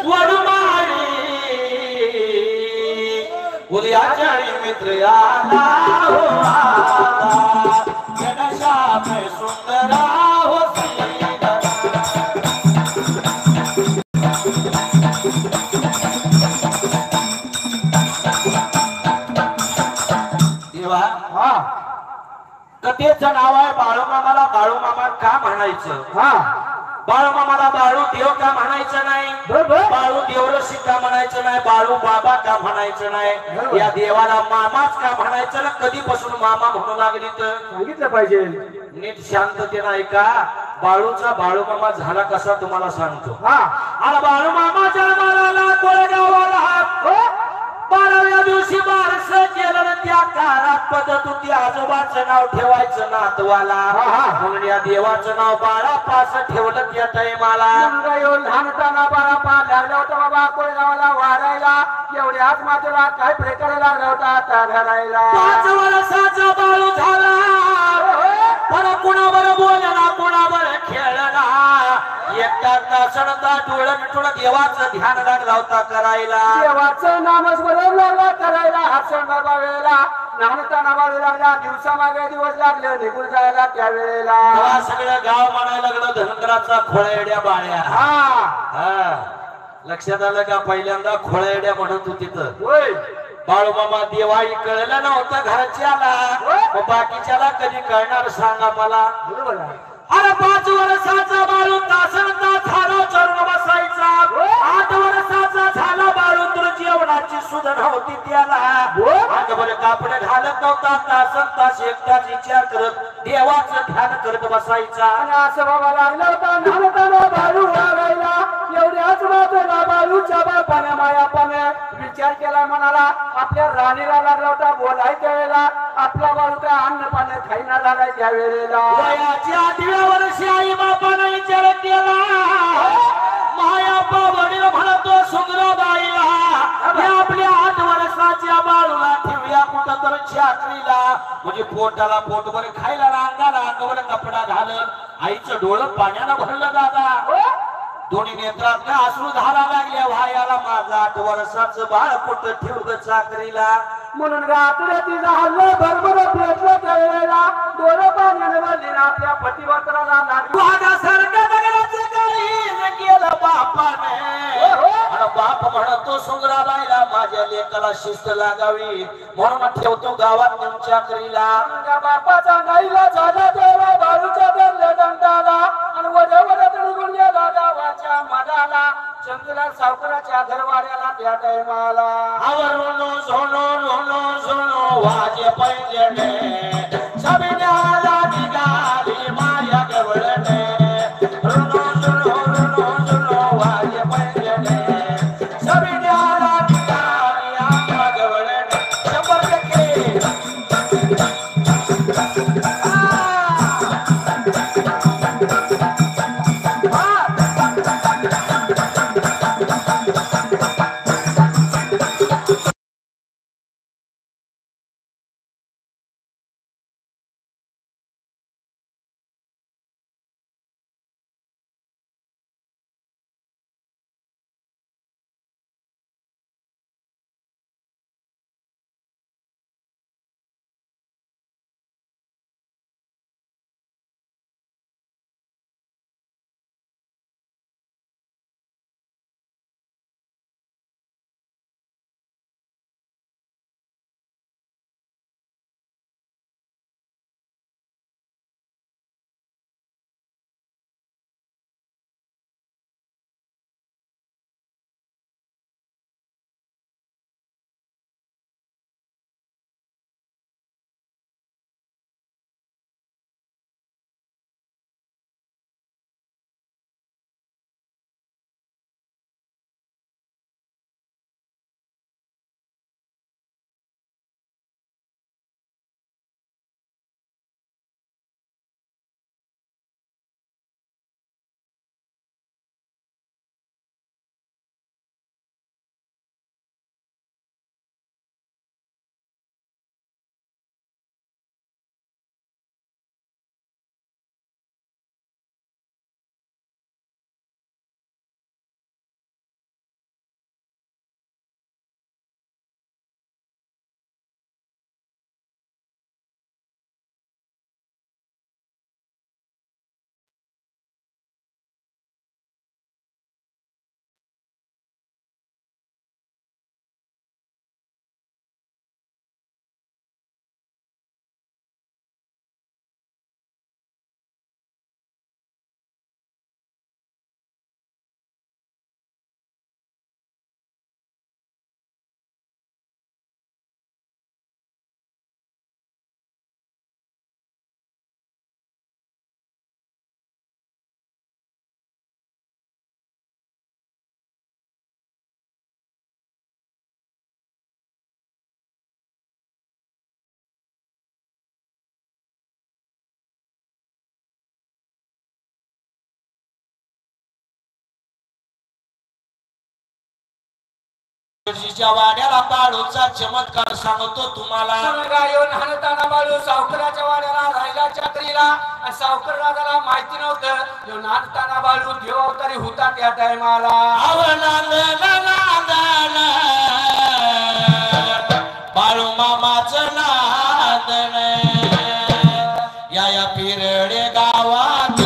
वनमाळी उद्याच्या मित्र आला हो आला घनश्याम सुंदरा हो देवा कथेचं नाव आहे बाळूमामाला बाळूमामा का म्हणायचं बाळूमामाला बाळू देव का म्हणायचं नाही बाळू देवरशी का म्हणायचं नाही बाळू बाबा का म्हणायचं नाही या देवाला मामाच का म्हणायचं ना कधीपासून मामा म्हणू लागली तर सांगितलं पाहिजे नीट शांततेनं ऐका बाळूचा बाळूमामा झाला कसा तुम्हाला सांगतो आणि बाळूमामा जन्माला कोळगावाला 12व्या दिवशी बारस केलं त्या काळात पद्धत होती आजोबाचं नाव ठेवायचं नातवाला म्हणून या देवाचं नाव बाळापास ठेवलं त्या टाइमाला लहानताना बाळापा लागला होता बाबा कोळगावाला वाढायला एवढ्याच मात्र काय प्रकार लागला होता आता घरायला 5 वर्षाचा बाळू झाला पण कुणावर बोलला कुणावर खेळला एकटा तासणता डोळं मिटून देवाचं ध्यान लागला होता करायला देवाचं नामच बरोबर लागला करायला हसन बाबा वेळेला लहानताना बाळू लागला दिवसामागे दिवस लागले निघून जायला त्यावेळेला सगळं गाव म्हणायला लागलं धनगराचा खोळ्या बाळ्या लक्षात आलं का पहिल्यांदा खोळ्या म्हणत होती तर बाळूमामा देवाई कळलं नव्हतं घरच्याला बाकीच्याला कधी कळणार सांगा मला अरे 5 वर्षाचा बाळू तासनता झाला चरण बसायचा 8 वर्षाचा झाला बाळू तर जेवणाची सुध नव्हती त्याला अंगभर कापड घालत नव्हता तासन तास एकटाच विचार करत देवाचं ध्यान करत बसायचा आणि असं बाबा लागला होता लहानताना बाळू वागायला एवढ्याच मात्र बाळूच्या बापाने मायापाने विचार केला म्हणाला आपल्या राणीला लागला होता बोलाय त्यावेळेला आपला बाळू काय अन्न पाणी खाईना झालाय त्यावेळेला वयाच्या 8व्या वर्षी आई बापाने विचार केला मायापा वडील म्हणतो सुंदराबाईला आपल्या 8 वर्षाच्या बाळूला ठेवूया कुठं तर चाकरीला म्हणजे पोटाला पोटभर खायला अंगाला अंगावर कपडा घालत आईचं डोळं पाण्याला भरलं दादा दोन्ही नेत्रात अश्रू धारा लागल्या व्हायाला माझा 8 वर्षाचं बाळ कुठं ठेवलं चाकरीला म्हणून रात्री झालं भरभर भेटलं त्यावेळेला डोळं पाण्याने भरले आपल्या पतिवत्राला सारख्या नगराचं काही केलं बापाने बाप म्हणतो सुंदराबाईला माझ्या लेकाला शिस्त लागावी म्हणून ठेवतो गावात नेऊन चाकरीला बापाचा गाईला झाला तेव्हा बाळूच्या दंडाला आणि वड्यावर निघून गेला गावाच्या मधाला चंद्रा सावकाराच्या घरवाड्याला त्या टायमाला आवरून सोनो रोनो सोनो वाजे पैंजणे सबिन्याला निघाली माया गवळणे रोनो सोनो रोनो सोनो वाजे पैंजणे सबिन्याला निघाली आम्हा गवळणे 100% तुळशीच्या वाड्याला बाळूचा चमत्कार सांगतो तुम्हाला. येऊन हाणताना बाळू सावकाराच्या वाड्याला राहिला चाकरीला आणि सावकार राजाला माहिती नव्हतं. येऊन हाणताना बाळू देव अवतारी होता त्या टायमाला. बाळू मामाचं नांदण या पिरडे गावात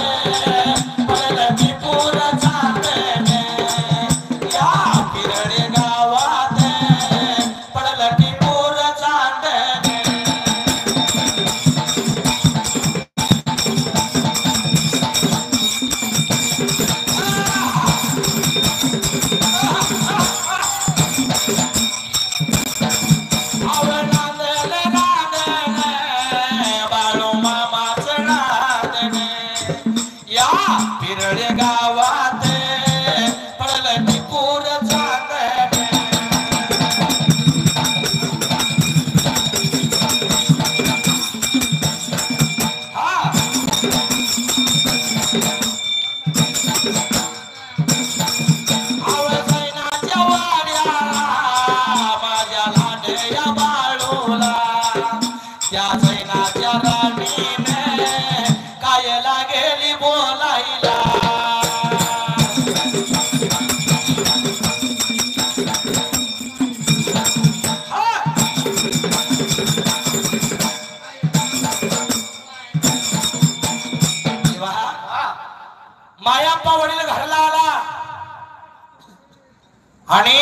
मायाप्पा वडील घरला आला आणि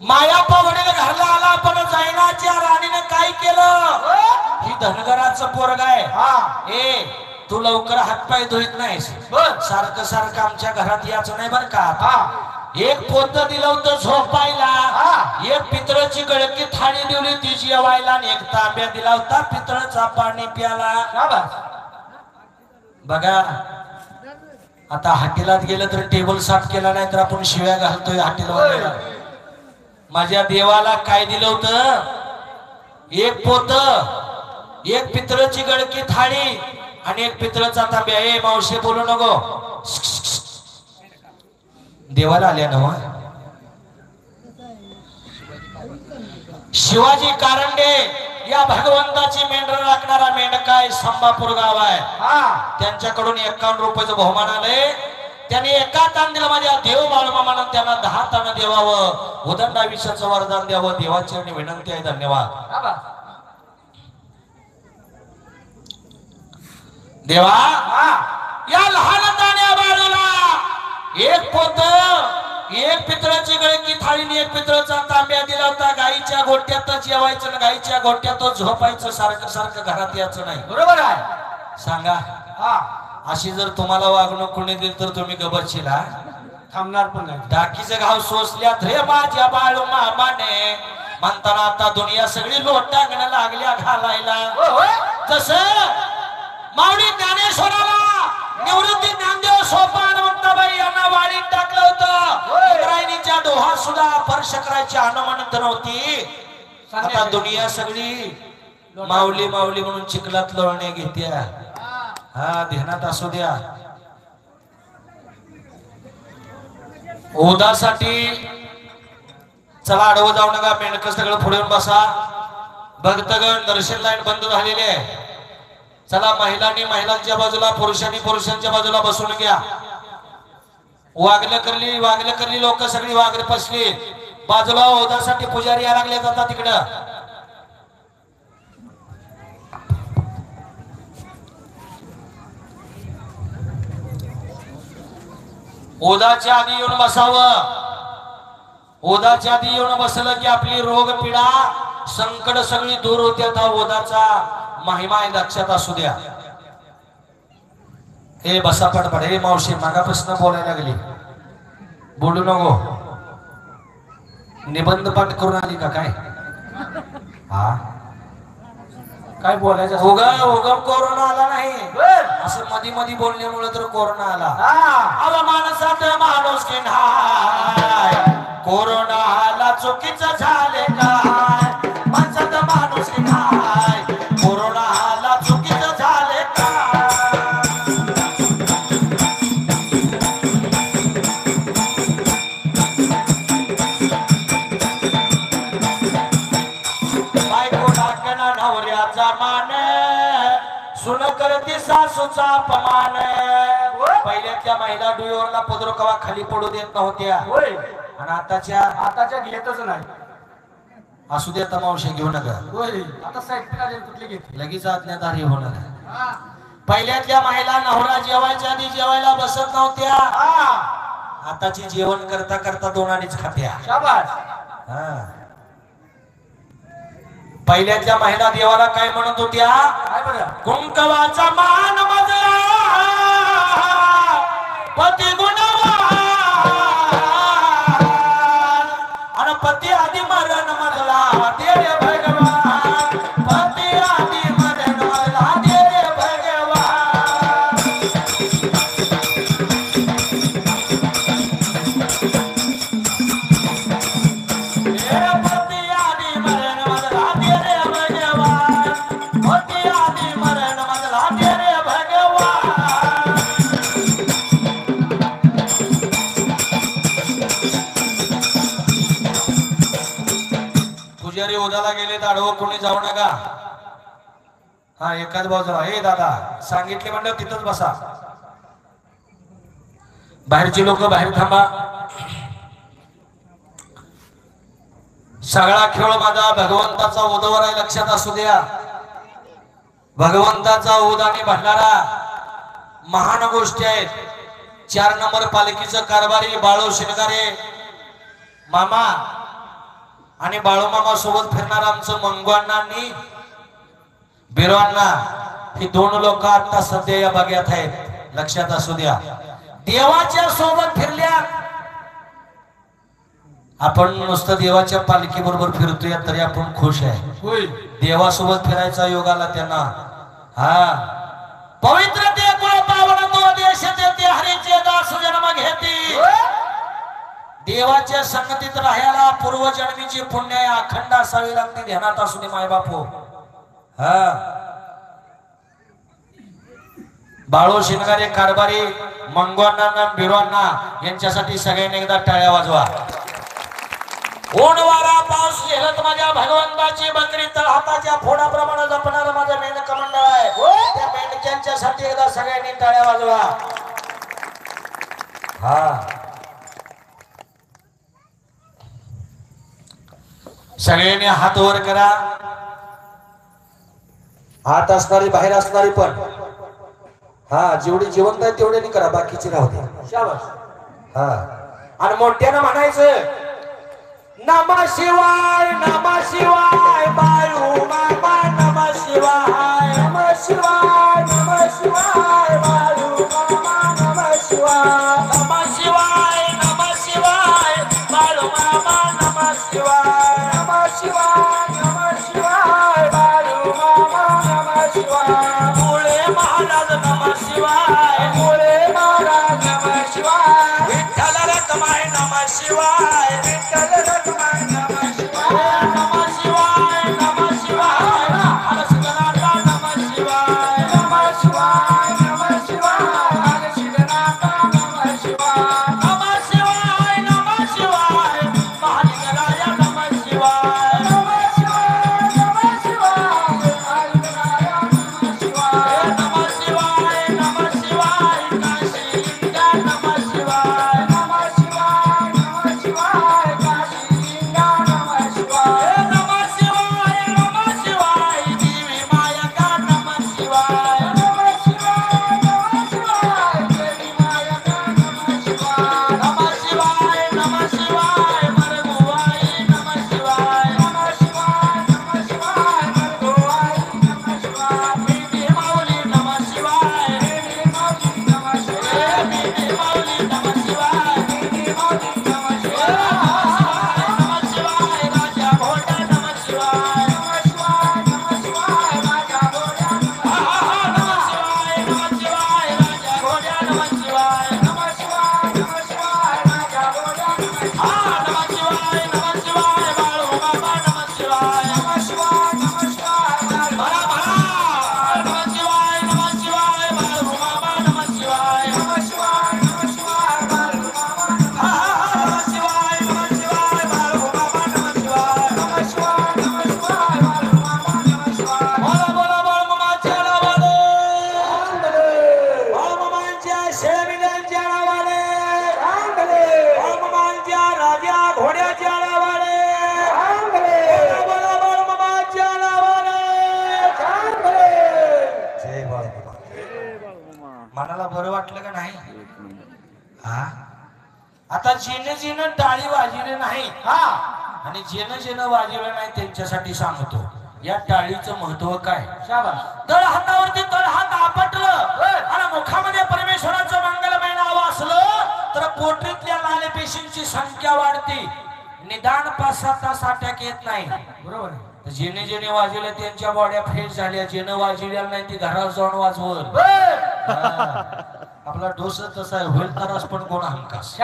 मायाप्पा वडील घरला आला पण जैनाच्या राणीने काय केलं. ही धनगराचं पोरग आहे. ए तू लवकर हातपाय धुईत नाहीस. सारखं सारखं आमच्या घरात यायचं नाही बर का. एक पोत दिलं होतं झोपायला. एक पितळाची गळकी थाळी दिली ती जेवायला आणि एक तांब्या दिला होता पितळाचा पाणी प्याला. बघा आता हॉटेलात गेलं तर टेबल साफ केला नाही तर आपण शिव्या घालतोय हॉटेलवाल्याला. माझ्या देवाला काय दिलं होतं. एक पोत, एक पितळाची गळकी थाळी आणि एक पितळाचा तांब्या. ए मावशी बोलू नको. देवाला आल्या ना शिवाजी कारंडे या भगवंताची मेंढर राखणारा मेंढकाय संभापूर गाव आहे. त्यांच्याकडून 51 रुपयाचं बहुमान आलंय. त्यांनी एका ताण दिलं माझ्या देव बाळूमामानं त्यांना 10 ताण देवावं. उदंडाविषयाचं वरदान द्यावं. देवाची विनंती आहे. धन्यवाद. देवा या लहान ताण्या बाळूला एक पोत, एक पितळाची गळकी थाळीने एक पितळाचा तांब्या दिला होता. गाईच्या गोट्यातच जेवायचं ना गाईच्या गोट्यातच झोपायचं. सारखं सारखं घरात यायचं नाही. बरोबर आहे. सांगा अशी जर तुम्हाला वागणूक कोणी दिली तर तुम्ही गबरशील थांबणार पण नाही. टाकीचं घाव सोसल्यात रे माझ्या बाळू मामाने म्हणताना आता दुनिया सगळी लोटांगण लागल्या घालायला. जसं माऊली ज्ञानेश्वराला निवृत्ती ज्ञानदेव सोपान मुक्ताबाई यांना वाळीत टाकलं होतं. इंद्रायणीच्या डोहात सुद्धा स्पर्श करायची अनुमती नव्हती. आता दुनिया सगळी माऊली माऊली म्हणून चिखलात लोळणे घेत्या. ध्यानात असू द्या. ओदासाठी चला आडवं जाऊ नका. मेंढक सगळं पुढे येऊन बसा. भक्तगण दर्शन लाईन बंद झालेली आहे. चला महिलांनी महिलांच्या बाजूला, पुरुषांनी पुरुषांच्या बाजूला बसून घ्या. वागलं करली लोक सगळी वागले पसली बाजूला. ओदासाठी पुजारी या लागले जातात तिकडं. ओदाच्या आधी येऊन बसावं. ओदाच्या आधी येऊन बसलं की आपली रोग पीडा संकट सगळी दूर होते. ओदाचा महिमा आहे लक्षात असू द्या. ए बसा पटपट. हे मावशी मागापासून बोलायला लागली. बोलू नको. निबंध पाठ करून आली का काय. काय बोलायचं. उगम कोरोना आला नाही. असं मधी मधी बोलण्यामुळे तर कोरोना आला. माणसात माणूस की नाही. कोरोना आला चुकीचं झाले काय. माणसात माणूस की नाही. कोरोना आला चुकीचं झाले काय. माझा मान सुन करती सासूचा अपमान पहिल्यातल्या महिला डुईवरला पदर कवा खाली पडू देत नव्हत्या आणि आताच्या घेतच नाही असू दे तमावशे घेऊ नका आता साहित्य कुठली घेतली लगेच आज्ञाधारी होणार पहिल्यातल्या महिला नवरा जेवायच्या आधी जेवायला बसत नव्हत्या आताची जेवण करता करता दोनानेच खात्या शाबास पहिल्यातल्या महिला देवाला काय म्हणत होत्या कुंकवाचा मान मजला पती गुणवान आणि पती आधी मरण मजला दे रे भगवान पती आधी मरण मजला दे रे भगवान पती आधी मरण मजला दे रे भगवान पती आधी मरण मजला दे रे भगवान पुजारी उद्याला गेले तर आडवं कोणी जाऊ नका हा एकाच बाजूला हे दादा सांगितले म्हणलं तिथंच बसा बाहेरची लोक बाहेर थांबा सगळा खेळ माझा भगवंताचा उदवर आहे लक्षात असू द्या भगवंताचा उद आणि भंडारा महान गोष्टी आहेत 4 नंबर पालखीचं कारभारी बाळू शिनगारे मामा आणि बाळू मामा सोबत फिरणार आमचं मंगवांना आणि बिरवांना ही 2 लोक आता सध्या या भाग्यात आहेत लक्षात असू द्या देवाच्या सोबत फिरल्या आपण नुसतं देवाच्या पालखी बरोबर फिरतोय तरी आपण खुश आहे देवासोबत फिरायचा योग आला त्यांना हा पवित्र ते कुळ पावन तो देश ते हरीचे दास जन्म घेती देवाच्या संगतीत राहायला पूर्वजन्मीची पुण्य अखंड असावी लागते ध्यानात असू दे माय बापू हा बाळू शिनगारे कारभारी मंगवांना बिरवांना यांच्यासाठी सगळ्यांनी एकदा टाळ्या वाजवा ऊन वारा पाऊस झेलत माझ्या भगवंताची बकरी तर हाताच्या फोडाप्रमाणे जपणार माझं मेंढक मंडळ आहे त्या मेंढक्यांच्यासाठी एकदा सगळ्यांनी टाळ्या वाजवा हा सगळ्यांनी हात वर करा हात असणारी बाहेर असणारी पण हा जेवढी जिवंत आहे तेवढ्यानी करा बाकीची राहू दे शाबास हा आणि मोठ्यानं म्हणायचं नमः शिवाय बाळू मामा नमः शिवाय बाळू मामा नमः शिवाय बाळू मामा नमः शिवाय बाळू मामा नमः शिवाय मुळे महाराज नमः शिवाय नमः शिवाय विठ्ठल रखमाय नमः शिवाय विठ्ठल रखमाय नमः शिवाय नमः शिवाय हरसिद्धनाथा नमः शिवाय नमः शिवाय हरसिद्धनाथा नमः शिवाय महालिंगराया नमः शिवाय नमः शिवाय काशीलिंगा नमः शिवाय काशीलिंगा मनाला बरं वाटलं का नाही? हा आता जेने टाळी वाजवली नाही आणि जेने वाजवलं नाही त्यांच्यासाठी सांगतो या टाळीचं महत्व काय. तळ हातावरती तळ हात आपटलं आणि मुखामध्ये परमेश्वराचं मंगलमय नाव असलं तर पोटरीतल्या लाल पेशींची संख्या वाढते. निदान 5-7 तास अटॅक येत नाही. बरोबर. जेने वाजवल्या त्यांच्या बॉड्या फ्रेश झाल्या. जेने वाजवल्या नाही ती घरात जाऊन वाजवल. आपला डोस तसा आहे. होईल तरच पण कोण हमखास.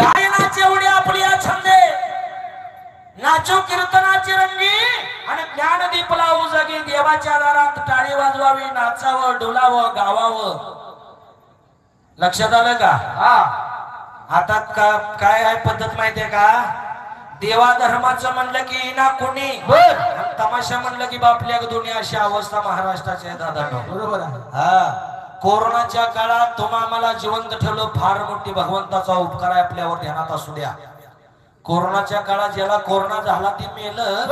गायनाचे एवढे आपली छंदे नाचो कीर्तनाची रंगी आणि ज्ञानदीप लावू जगी. देवाच्या दारात टाळी वाजवावी, नाचावं, डोलावं, गावावं. लक्षात आलं का? आता काय आहे पद्धत माहितीये का? देवा धर्माचं म्हणलं की ना कोणी तमाशा म्हणलं की बापल्या दोन्ही अशी अवस्था महाराष्ट्राची आहे दादा. बरोबर. कोरोनाच्या काळात तुम्हा आम्हाला जिवंत ठेवलं. फार मोठी भगवंताचा उपकार आहे आपल्यावर. ध्यानात असू द्या. कोरोनाच्या काळात ज्याला कोरोना झाला ते मेलं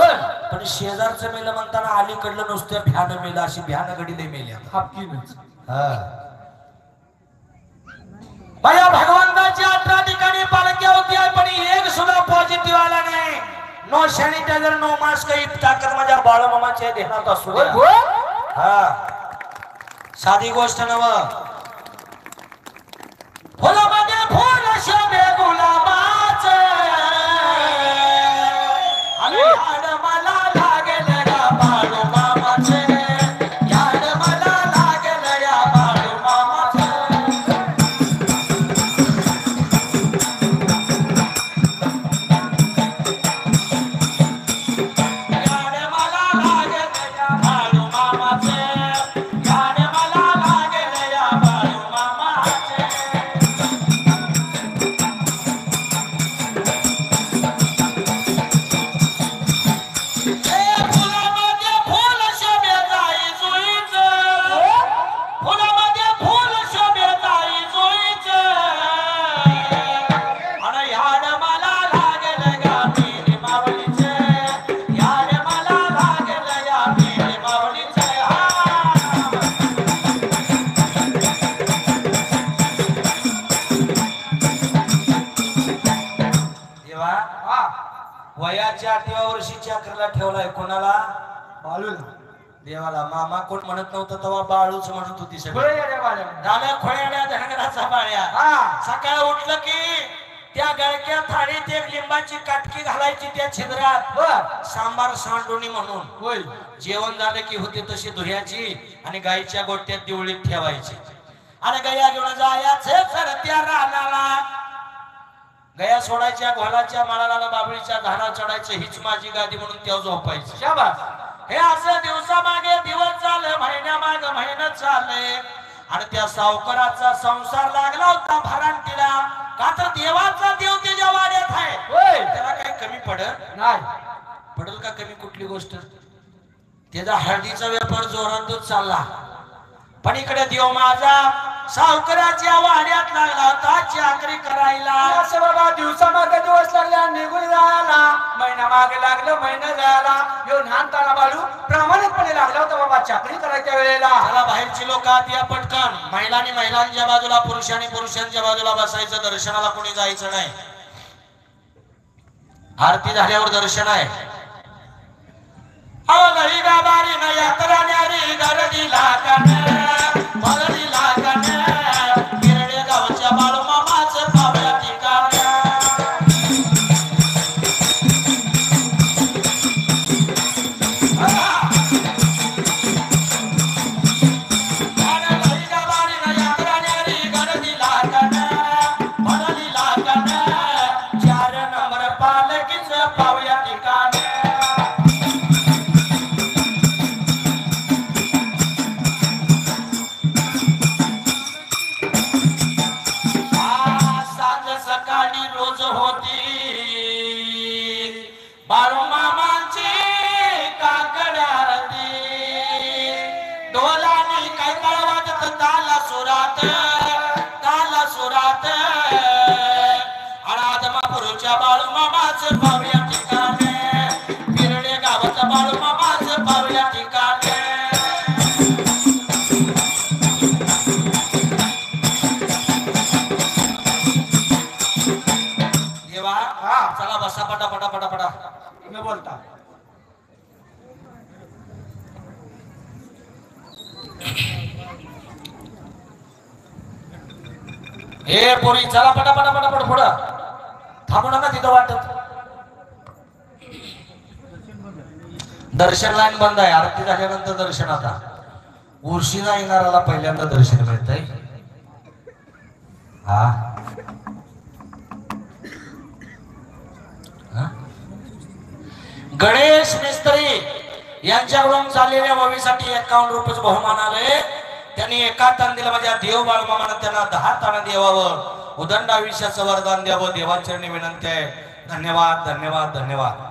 पण शेजारचं मेलं म्हणताना अलीकडलं नुसतं भ्यानं मेलं. अशी भ्यान घडीले मेल्या. बाया भगवंताची 18 ठिकाणी पालख्या होत्या पण एक सुद्धा पॉझिटिव्ह आला नाही. No sanitiser, no mask. ही ताकद माझ्या बाळमामाच्या ध्यानात असू द्या. साधी गोष्ट नव. फुलामध्ये फुल शोभे गुलाबाचे आणि याड मला लागेल या बाळमामाचे. याड मला लागेल या बाळमामाचे. वयाच्या 8व्या वर्षी चक्राला ठेवलाय. कोणाला? बाळूला. देवाला. मामा कोण म्हणत नव्हतं तेव्हा बाळूच म्हणत होती. सगळे झाल्या खोळ्याड्या धनगराचा बाळ्या. सकाळी उठलं की त्या गळक्या थाळीत एक लिंबाची काटकी घालायची त्या छिद्रात. सांबार सांडोणी म्हणून. जेवण झालं की होते तशी धुऱ्याची आणि गाईच्या गोट्यात दिवळीत ठेवायची आणि गया घेऊन जायचे सर त्या रानाला. गया सोडायच्या, घोलाच्या माळाला, बाबळीच्या झाडा चढायचं. हीच माझी गादी म्हणून त्या झोपायची. हे असं दिवसामागे दिवस झाले, महिन्यामाग महिना चालले आणि त्या सावकाराचा संसार लागला होता भरांटीला. का तर देवाचा देव त्याच्या वाड्यात आहे. त्याला काही कमी पडत नाही. पडल का कमी कुठली गोष्ट? त्याचा हळदीचा व्यापार जोरातच चालला पण इकडे देव माझा सावकाराच्या वाड्यात लागला होता चाकरी करायला. असं बाबा दिवसामागे दिवस लागला, निघून जायला. महिना मागे लागलं, महिना जायला. येऊन हाणताना बाळू प्रामाणिकपणे लागला होता बाबा चाकरी करायच्या वेळेला. त्याला बाहेरची लोक आत या पटकन. महिलांनी महिलांच्या बाजूला, पुरुषांनी पुरुषांच्या बाजूला बसायचं. दर्शनाला कोणी जायचं नाही. आरती झाल्यावर दर्शन आहे. अवघडी गाबारी न यात्रा न्यारी गर्दी लागण मगडी लागण गिरडे गावच्या बाळूमामाचं पावल्या ठिकाण. अवघडी गाबारी न यात्रा न्यारी गर्दी लागण मगडी लागण 4 नंबर पालखीचं पावल्या ठिकाण. रोज होती बाळूमामांची काकड आरती. डोलानी काय कळवत ताला सुरात आदमापूरच्या बाळूमामाचं पावल्या ठिकाणी. गिरडे गावाचं बाळूमामाचं पावल्या ठिकाणी. बोलता. हे पोरी चला पटापट पुढं थांबू नका तिथं वाटत. दर्शन लाईन बंद आहे. आरती झाल्यानंतर दर्शन. आता उर्शीला येणाऱ्याला पहिल्यांदा दर्शन मिळतंय. हा गणेश मिस्त्री यांच्याकडून चाललेल्या ववीसाठी 51 रुपये बहुमान आले. त्यांनी एका ताण दिलं. माझ्या देव बाळमामानं त्यांना 10 ताण देवावं. उदंड आयुष्याचं वरदान द्यावं. देवाचरणी विनंती आहे. धन्यवाद धन्यवाद धन्यवाद.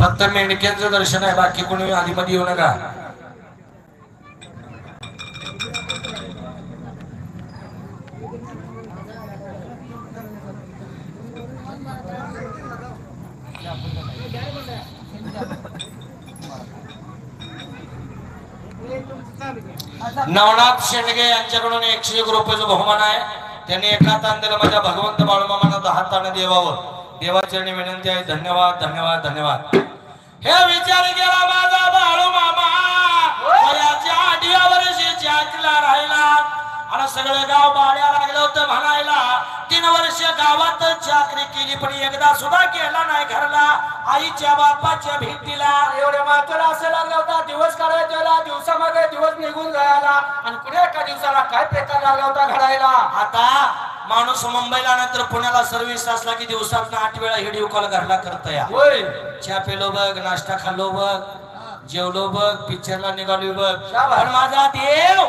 फक्त मेंढक्यांचं दर्शन आहे. बाकी कोणी आधीमध्ये येऊ नका. नवनाथ शेंडगे यांच्याकडून 101 रुपयाचं बहुमान आहे. त्यांनी एका ताण दिलं. माझ्या भगवंत बाळूमामांना 10 ताण देवावं. देवाचरणी विनंती आहे. धन्यवाद धन्यवाद धन्यवाद. हे विचार केला माझा बाळूमामा वयाच्या 8व्या वर्षी चाकरीला राहिला आणि सगळं गाव बाळ्या लागलं होतं म्हणायला. 3 वर्ष गावात चाकरी केली पण एकदा सुद्धा केला नाही घरला आईच्या बापाच्या भीतीला. एवढे मात्र असं लागला होता. दिवस काढायला दिवसामध्ये दिवस निघून जायला आणि पुढे एका दिवसाला काय प्रकार लागला होता घडायला. आता माणूस मुंबईला नंतर पुण्याला सर्व्हिस असला की दिवसात 8 वेळा व्हिडिओ कॉल घरला करता या. चहा पेलो बघ, नाश्ता खाल्लो बघ, जेवलो बघ, पिक्चरला निघालो बघ. पण माझा देव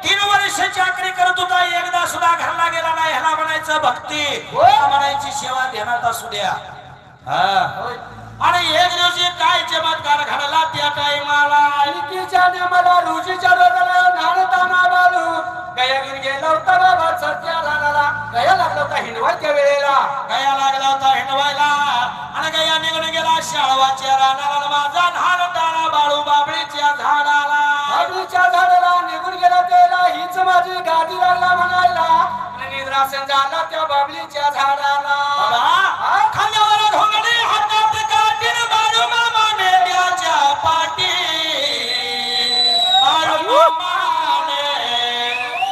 3 वर्ष चाकरी करत होता. एकदा सुद्धा घरला गेला नाही. ह्याला म्हणायचं भक्ती, म्हणायची सेवा ध्यानात असू द्या. आणि एक दिवशी काय चमत्कार घडला त्या टाइमाला. मला रुचीच्या नाणताना बालू गया गेला होता बाबा सत्या रानाला. गया लागला होता हिंडवायच्या वेळेला. गया लागला होता हिंडवायला आणि गया निघून गेला शाळवाच्या रानाला. माझा नाणताना बाळू बाबळीच्या झाडाला. बाबळीच्या झाडाला निघून गेला त्याला हीच माझी गाडी लागला म्हणायला. आणि निद्रासन झाला त्या बाबळीच्या झाडाला. खांद्यावर घोंगडी हातात काठीन बाळू मामा मेंढ्याच्या पाठी. बाळू मामाने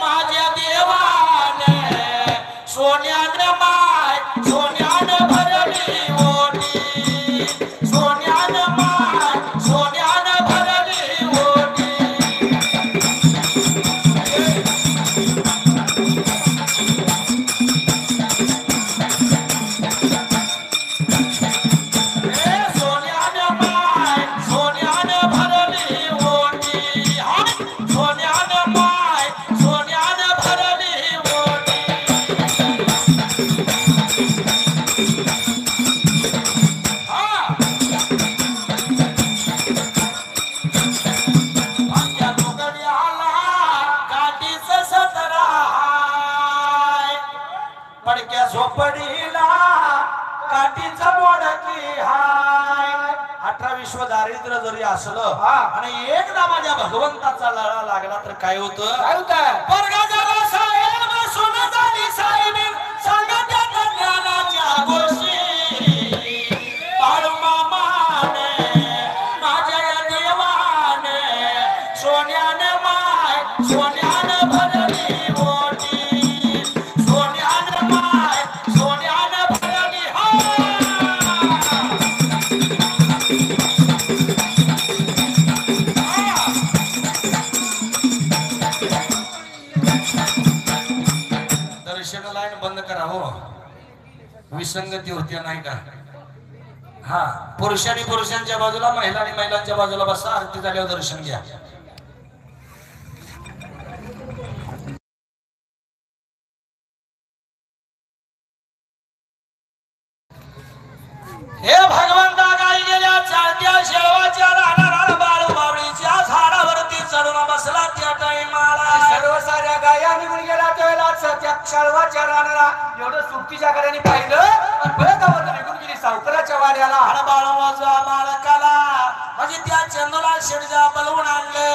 माझ्या देवाने सोन्याने माय सोन्याने भरली ओटी. सोन्याने माय सोन्याने भरली ओटी. सोन्याने माय सोन्याने भरली ओटी. सोन्याने माय सोन्याने भरली ओटी. त्या तुकड्याला गाठीचं सतरा हाय. पडक्या झोपडीला काठीचा मोडकी हाय. 18 विश्व दारिद्र्य जरी असलं आणि एकदा माझ्या भगवंताचा लळा लागला तर काय होतं. काय होतं. वर्गा झाला साहेब सोनं झाली साहेबी सांगा त्या ज्ञानाच्या गोष्टी. बाळू मामाने माझ्या या देवाने सोन्याने माय सोन्याने भरली ओटी. सोन्याने माय सोन्याने भरली दर्शन लाईन बंद करा हो. विसंगती होत्या नाही का. हा पुरुषांनी पुरुषांच्या बाजूला महिला आणि महिलांच्या बाजूला बसा. आरती झाल्यावर दर्शन घ्या. हे भगवंता गाई गेल्या चालत्या शेळवाच्या रानाला बाळू बावळीच्या झाडावरती चढून बसला त्या टाइमाला. सर्व साऱ्या गाया निघून गेला त्यावेळेला त्या क्षळवाच्या रानाला. एवढं सुट्टीच्या कड्याने पाहिलं आणि परत गावात निघून गेली. वाड्याला आणि बाळूमाचा मालकाला म्हणजे त्या चंदूला शेडजा बोलवून आणले.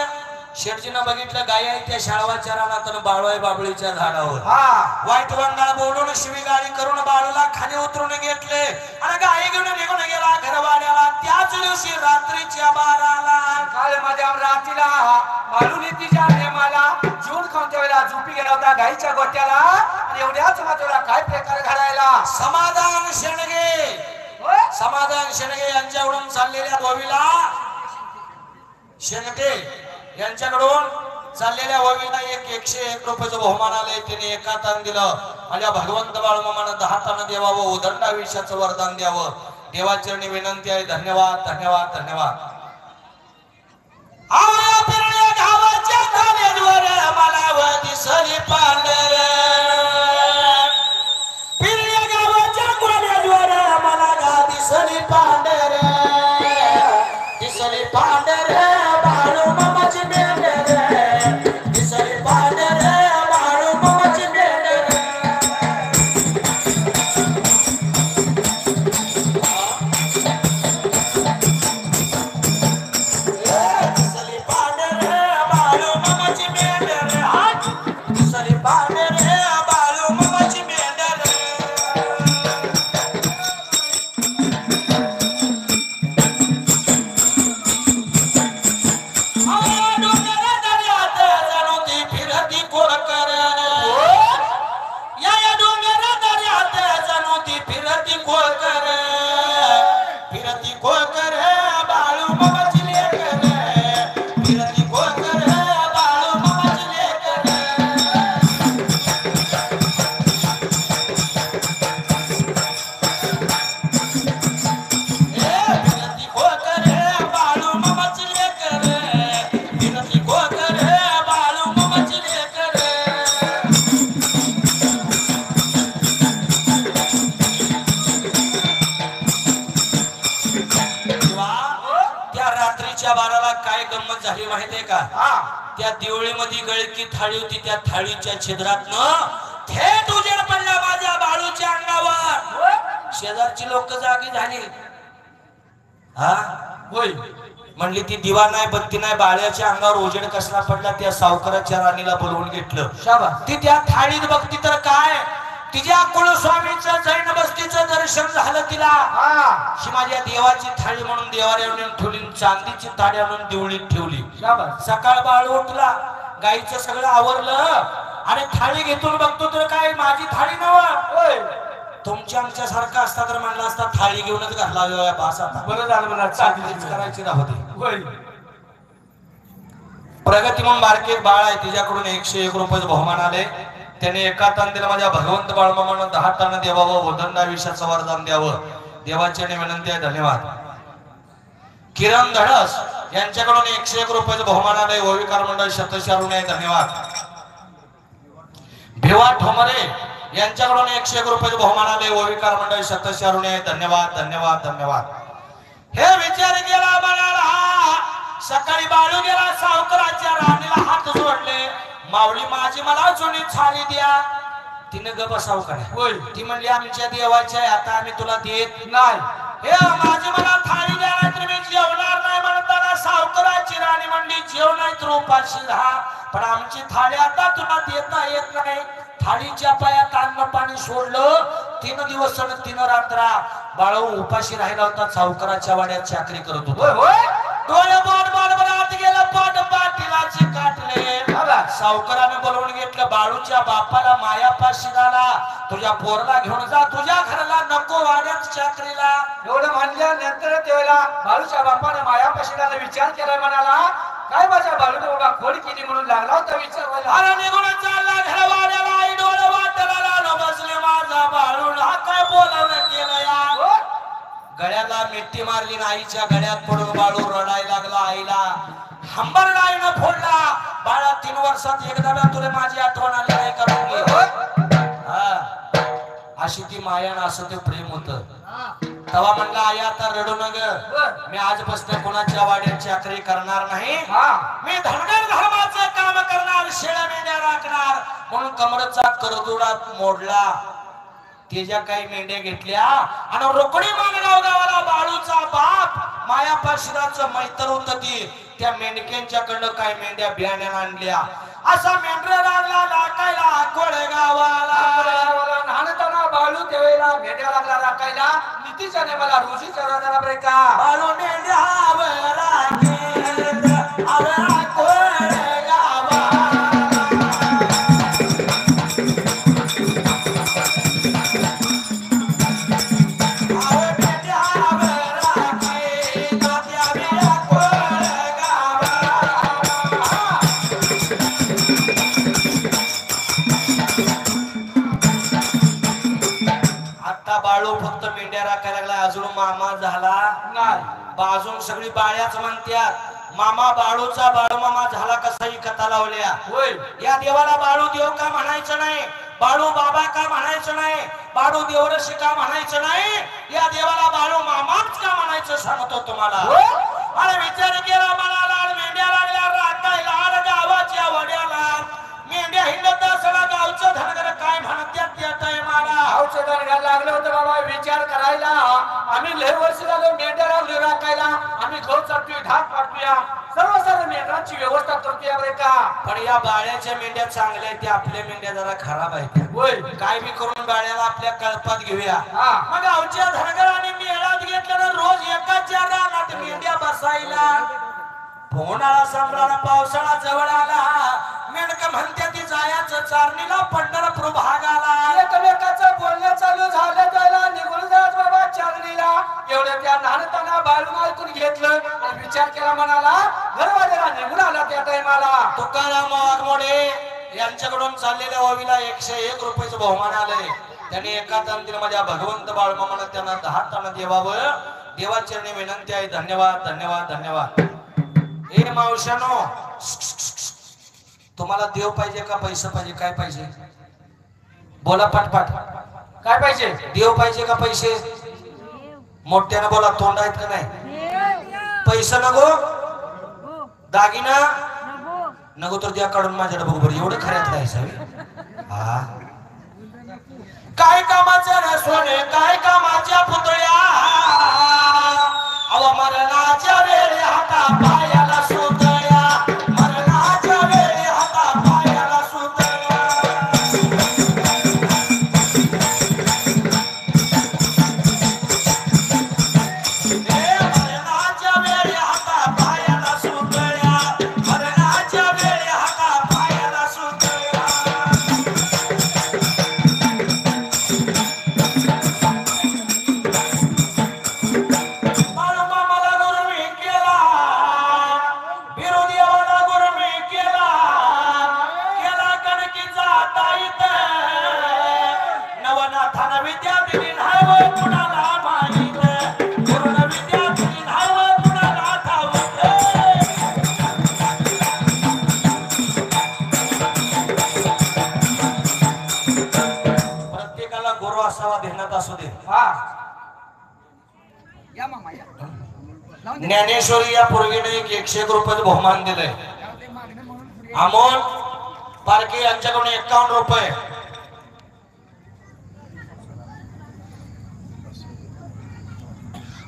शेडजीनं बघितलं गाय आहे त्या शाळवाच्या रानात बाळू आहे बाबळीच्या झाडावर. वाईट वंगाळ बोलून शिवीगाळी करून बाळूला खाली उतरून घेतले आणि गाय घेऊन निघून गेला घरवाड्याला. त्याच दिवशी रात्रीच्या 12ला काल माझ्या रात्रीला बाळूने तिच्या नेमाला जून खाऊन वेळेला झोपी गेला होता गाईच्या गोट्याला. आणि एवढ्याच माझ्याला काय प्रकार घडायला समाधान शेणगे यांच्याकडून चाललेल्या गोवीला शेणगे यांच्याकडून चाललेल्या ववीला 101 रुपयाचं बहुमान आलंय. त्याने एका तान दिलं. माझ्या भगवंत बाळूमामानं 10 तान द्यावं. उदंड आयुष्याचं वरदान द्यावं. देवाचरणी विनंती आहे. धन्यवाद धन्यवाद धन्यवाद. गावाच्या धाब्यावर मला दिसली पांढर. पिरल्या गावाच्या कोल्यावर मला दिसली पांढर. दिसली पांढर बाळू मामाची मेंढर. दिसली पांढर बाळू मामाची मेंढर. दिसली पांढर बाळू मामाची मेंढर. दिसली पांढर बाळू मामाची मेंढर. काय गंमत झाली माहितीये का? त्या दिवळीमध्ये गळकी थाळी होती. त्या थाळीच्या छिद्रातनं थेट उजेड पडला माझ्या बाळूच्या अंगावर. शेजारची लोक जागी झाली. होय म्हणली ती दिवा नाही बत्ती नाही बाळ्याच्या अंगावर उजेड कसला पडला. त्या सावकाराच्या राणीला बोलवून घेतलं. ती त्या थाळीत बघती तर काय तिच्या कुलस्वामीचं जैन बस्तीचं दर्शन झालं तिला. ही माझ्या देवाची थाळी म्हणून देवाऱ्या ठेवली. चांदीची थाळी आणून देवळीत ठेवली. सकाळ बाळू उठला. गाईचं सगळं आवरलं आणि थाळी घेतून बघतो तर काय माझी थाळी नव्ह. तुमच्या आमच्या सारखा असता तर म्हणला असता थाळी घेऊनच घातला बासा. बरं झालं मला चांदीच करायची राहते. प्रगती म्हणून बारके बाळ आहे. तिच्याकडून 101 रुपयाचं बहुमान आले. त्याने एका तान दिलं. माझ्या भगवंत बाळूमामानं 10 तान द्यावं. उदंड आयुष्याचं वरदान द्यावं. देवाची विनंती आहे. धन्यवाद. किरण धडस यांच्याकडून 101 रुपयाचं बहुमान आलंय. ओविकार मंडळ शतशारून आहे. धन्यवाद. भिवा ठोमरे यांच्याकडून 101 रुपयाचं बहुमान आलंय. ओविकार मंडळ शतशारून आहे. धन्यवाद धन्यवाद धन्यवाद. हे विचार गेला म्हणाला. सकाळी बाळू गेला सावकाराच्या राणीला हात जोडले. माऊली माझी मला जुनी थाळी द्या. तिने ग बसाव काय. ती म्हणली आमच्या देवाच्या आता आम्ही तुला देत नाही. हे माझी मला थाळी द्या नाहीतर मी जेवणार नाही. म्हणताना सावकाराची राणी म्हणली जेव नाही तर उपाशी राहा. पण आमची थाळी आता तुला देता येत नाही. थाळीच्या पायात अन्न पाणी सोडलं. 3 दिवस आणि 3 रात्रा बाळू उपाशी राहिला होता. सावकाराच्या वाड्यात चाकरी करत होतो. डोळे बोट आत गेलं. पाट पाटीलाची काटले. सावकाराने बोलवून घेतलं. बाळूच्या बापाला मायापाशी झाला. तुझ्या पोरला घेऊन जा. तुझ्या घराला नको वाड्यात चाकरीला. एवढं म्हणल्यानंतर त्यावेळेला बाळूच्या बापाने मायापाशी झाला. विचार केला. म्हणाला काय माझ्या बाळूने बाबा खोड केली म्हणून लागला होता विचार. अरे निघून चालला घरवाड्याला. आई डोळे वाटायला बसले. माझा बाळू हा काय बोलावं केलं या. गळ्याला मिट्टी मारली. आईच्या गळ्यात पडून बाळू रडायला लागला. आईला हंबरडाईनं फोडला. बाळा 3 वर्षात एकदा तुला माझी आठवण आली नाही करून घे. अशी ती मायान असं ते प्रेम होत. तेव्हा म्हणला आई आता रडू नग. मी आजपासून कोणाच्या वाड्यात चाकरी करणार नाही. मी धनगर धर्माचं काम करणार. शेळ्या मेंढ्या राखणार. म्हणून कमरेचा करदुडा मोडला. त्याच्या काही मेंढ्या घेतल्या आणि रोकडी मानगाव गावाला बाळूचा बाप मायापाशिराचं मैत्र होत ती त्या मेंढक्यांच्याकडनं काही मेंढ्या बियाण्यानं आणल्या असा मेंढरा लागला लाकायला कोळेगावाला नानताना बाळू त्यावेळेला मेंढ्या लागला राखायला नितीशाने मला ऋषी चरवणारा बरे का बाळू मेंढ्यावर राखेल आवळा कोळेगावा बाळू फक्त मेंढ्या राखायला लागला अजून मामा झाला नाही बाजून सगळी बाळ्याच म्हणतात मामा बाळूचा बाळू मामा झाला कसाही कथा लावल्या होय या देवाला बाळू देव का म्हणायचं नाही बाळू बाबा का म्हणायचं नाही बाळू देवरशी का म्हणायचं नाही या देवाला बाळू मामाच का म्हणायचं सांगतो तुम्हाला आणि विचार केला मला लाल मेंढ्या लागल्या राखायला गावाच्या वड्याला मेंढ्या हिंडत असला गावचं धनगर काय म्हणतात त्या टायमाला गावचं धनगर लागलं होतं बाबा विचार करायला आम्ही लय वर्ष झाले मेंढ्या लागलो राखायला आम्ही गहू चालतोय ढाक पाडतोय सर्व मेंढ्यांची व्यवस्था करतोय बरे का पण या बाळ्याच्या मेंढ्या चांगल्या आहेत त्या आपल्या मेंढ्या जरा खराब आहेत होय काय बी करून बाळ्याला आपल्या कळपात घेऊया हा मग गावच्या धनगरांनी मेळात घेतलं रोज एकाच्या रानात मेंढ्या बसायला उन्हाळा संपला पावसाळा जवळ आला मेंढक म्हणते ती जायचं चारणीला पंढरपूर भागाला एकमेकाचं बोलणं चालू झालं त्याला निघून जात बाबा चारणीला एवढं त्या नानताना बाळून ऐकून घेतलं आणि विचार केला म्हणाला घरवाल्याला निघून आला त्या टायमाला तुकाराम वाघमोडे यांच्याकडून चाललेल्या ओवीला 101 रुपयाचं बहुमान आलंय त्यांनी एका तंत्र माझ्या भगवंत बाळमामानं त्यांना 10 टन देवावं देवाचरणी विनंती आहे धन्यवाद धन्यवाद धन्यवाद हे मावशानो तुम्हाला देव पाहिजे का पैसा पाहिजे काय पाहिजे बोला पाठपाठ काय पाहिजे देव पाहिजे का पैसे मोठ्यानं बोला तोंड आहेत का नाही पैसा नको दागिना नको तर द्या काढून माझ्याकडे बघ बरं एवढं खऱ्यात आहे हा काय कामाचं रे सोने काय कामाच्या पुतळ्या अव मरणाच्या वेळी हाता पायाला सुतळ्या मरणाच्या वेळी हाता पायाला सुतळ्या मरणाच्या वेळी हाता पायाला सुतळ्या मरणाच्या वेळी हाता पायाला सुतळ्या ज्ञानेश्वरी या पोरगीने 101 रुपयाचं बहुमान दिलंय अमोल पारखे यांच्याकडून 51 रुपये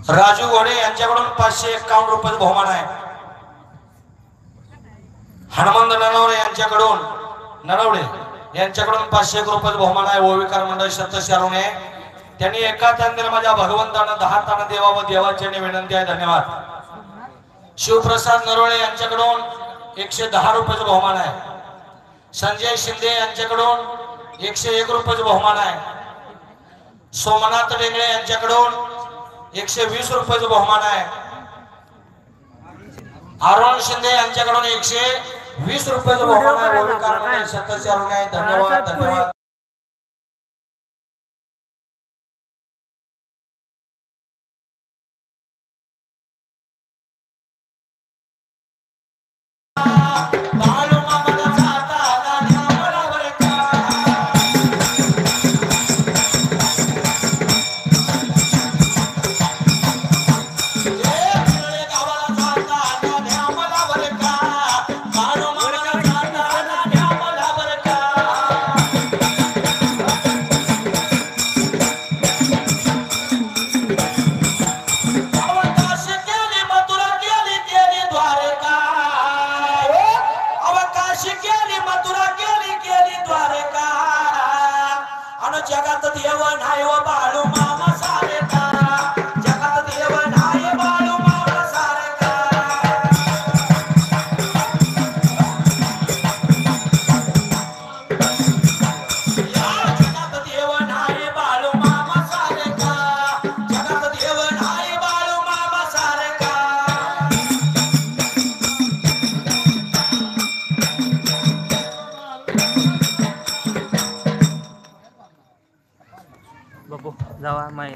राजू घोडे यांच्याकडून 551 रुपयाचं बहुमान आहे हनुमंत नरवडे यांच्याकडून 501 रुपयाचं बहुमान आहे ओविकार मंडळ सप्तशरण त्यांनी एका तंत्र माझ्या भगवंतानं 10 टन देवावं देवाची विनंती आहे धन्यवाद शिवप्रसाद नरोळे यांच्याकडून 110 रुपयाचं बहुमान आहे संजय शिंदे यांच्याकडून 101 रुपयाचं बहुमान आहे सोमनाथ डेंगळे यांच्याकडून 120 रुपयाचं बहुमान आहे अरुण शिंदे यांच्याकडून 120 रुपयाचं बहुमान आहे ओविकार मंडळ सप्तशरण धन्यवाद धन्यवाद देव नाही व बाळू मामा सारखा जगात देव नाही बाळू मामा सारखा जगात देव नाही बाळू मामा सारखा जगात देव नाही बाळू मामा सारखा बघू जावा माय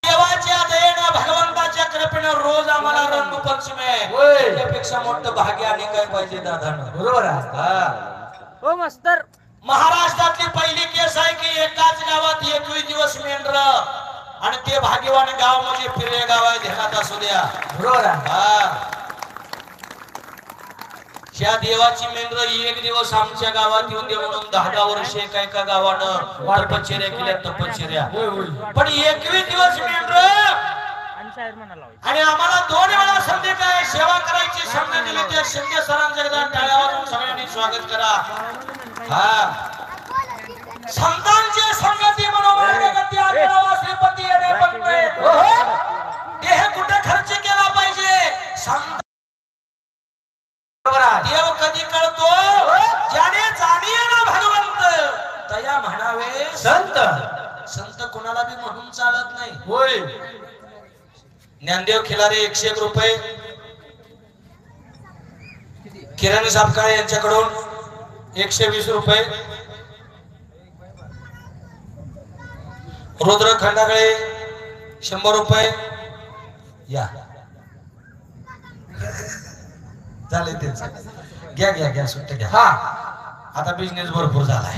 देवाच्या दयेनं भगवंताच्या कृपेनं रोज आम्हाला रंगपंचमी आहे त्यापेक्षा मोठं भाग्य आणि काय पाहिजे दादा बरोबर आहे. हो मास्तर महाराष्ट्रातली पहिली केस आहे की एकाच गावात 21 दिवस मेंढर आणि ते भाग्यवान गाव म्हणजे फिरे गाव आहे ध्यानात असू द्या बरोबर आहे. हा त्या देवाची मेंढर एक दिवस आमच्या गावात येऊन दे म्हणून 10 वर्षे एका गावानं तपश्चर्या केल्या तपश्चर्या पण 21 दिवस मेंढर आणि शायर म्हणाला आणि आम्हाला 2 वेळा संधी काय सेवा करायची संधी दिली त्या शिंदे सरांचं एकदा टाळ्या वाजवून सगळ्यांनी स्वागत करा. हा संतांची संगती म्हणून गती आपल्याला श्रीपती येणे बनते देह कुठे खर्च केला पाहिजे संत देव कधी कळतो ज्याने जाणीये ना भगवंत तया म्हणावे संत संत कोणाला बी म्हणून चालत नाही होय. ज्ञानदेव खिलारे 101 रुपये किरण सापकाळे यांच्याकडून 120 रुपये रुद्र खंडागळे 100 रुपये या झाले त्यांचं घ्या घ्या घ्या सुट्ट घ्या. हा आता बिझनेस भरपूर झालाय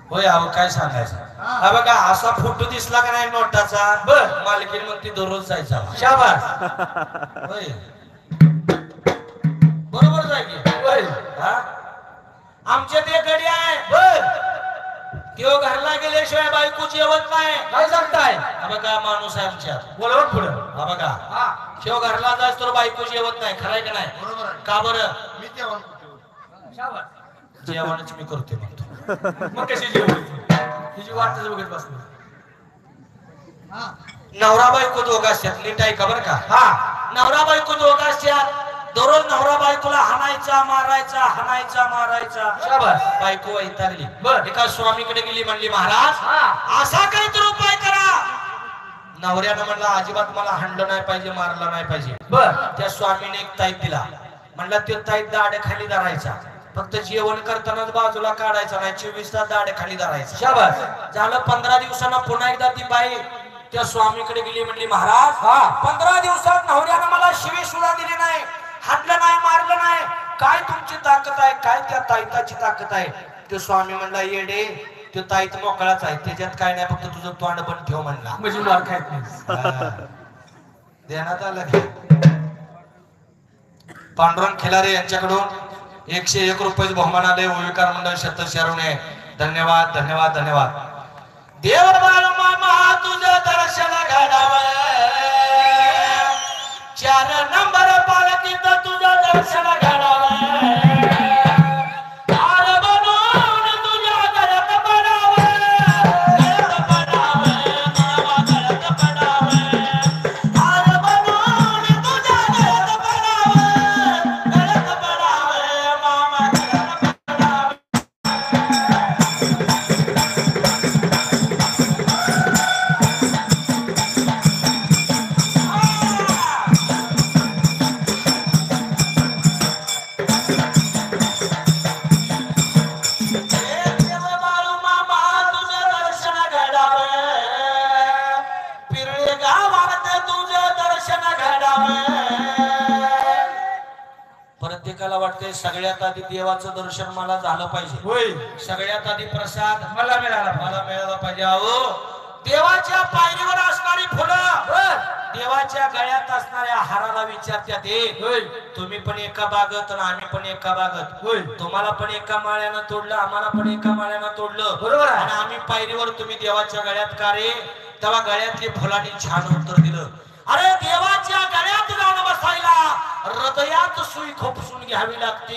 होय. अहो काय सांगायचं हा बघा असा फोटो दिसला का नाही नोटाचा बर मालकीन मग ती दररोज जायचा शाबास होय बरोबर जाय की होय. हा आमच्या ते गडी आहे बर त्यो घरला गेल्याशिवाय बायको जेवत नाही काय सांगताय हा बघा माणूस आहे आमच्यात बोलवत पुढं हा बघा त्यो घरला जायच तर बायको जेवत नाही खराय का नाही का बरं मी जेवणच मी करते म्हणतो मग कशी जेवण तिची वाटच बघत बसतो. नवरा बायको दोघं असतात नीट आहे का बरं का. हा नवरा बायको दोघं असतात दररोज नवरा बायकोला हाणायचा मारायचा बायको वैतागली बर एका स्वामीकडे गेली म्हणली महाराज असा काहीतरी उपाय करा. नवऱ्यानं म्हणला अजिबात मला हाणलं नाही पाहिजे मारलं नाही पाहिजे बर त्या स्वामीने एक ताईत दिला म्हणला तो ताईत दाढे खाली धरायचा फक्त जेवण करतानाच बाजूला काढायचा नाही 24 तास दाढे खाली धरायचा. शाबास झालं 15 दिवसांना पुन्हा एकदा ती बाई त्या स्वामीकडे गेली म्हणली महाराज 15 दिवसात नवऱ्यानं मला शिवी सुद्धा दिली नाही हाणलं नाही मारलं नाही काय तुमची ताकद आहे काय त्या ताईताची ताकद आहे. तो स्वामी म्हणला येडे तो ताईत मोकळाच आहे त्याच्यात काय नाही फक्त तुझं तोंड बंद ठेव म्हणला म्हणजे मार खायत नाही. देण्यात आलं पांडुरंग खिलारे यांच्याकडून 101 रुपये बहुमान आले ओविकार मंडळ शतशरुणे धन्यवाद धन्यवाद धन्यवाद. देव बाळू मामा तुझं दर्शन घडावं 4 नंबर पालखीत तुझं दर्शन घडावं हार बनून तुझ्या गळ्यात पडावं गळ्यात पडावं गळ्यात पडावं हार बनून तुझ्या गळ्यात पडावं गळ्यात पडावं मामा गळ्यात पडावं. प्रत्येकाला वाटतंय सगळ्यात आधी देवाचं दर्शन मला झालं पाहिजे होय. सगळ्यात आधी प्रसाद मला मिळाला पाहिजे. अहो देवाच्या पायरीवर असणारी फुलं देवाच्या गळ्यात असणाऱ्या हाराला विचारतात होय तुम्ही पण एका बागत आणि आम्ही पण एका बागत होय. तुम्हाला पण एका माळ्यानं तोडलं आम्हाला पण एका माळ्यानं तोडलं बरोबर आणि आम्ही पायरीवर तुम्ही देवाच्या गळ्यात का रे तेव्हा गळ्यातली फुलांनी छान उत्तर दिलं अरे देवाच्या गळ्यात जाऊन बसायला हृदयात सुई खोपसून घ्यावी लागते,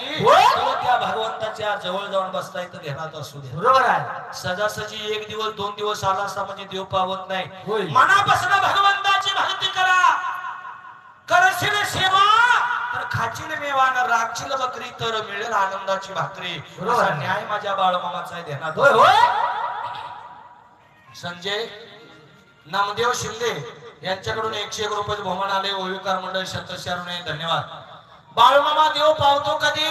त्या भगवंताच्या जवळ जाऊन बसता येतं ध्यानात असू दे. बरोबर आहे. सजासजी एक दिवस 2 दिवस आला असता म्हणजे देव पावत नाही. मनापासून भगवंताची भक्ती करा. करशील सेवा तर खाचील मेवा न राखशील बकरी तर मिळेल आनंदाची भाकरी. असा न्याय माझ्या बाळमामाचा आहे ध्यानात. संजय नामदेव शिंदे यांच्याकडून 101 रुपये बहुमान आले. ओविकार मंडळ शतशरण धन्यवाद. बाळमामा देव पावतो कधी?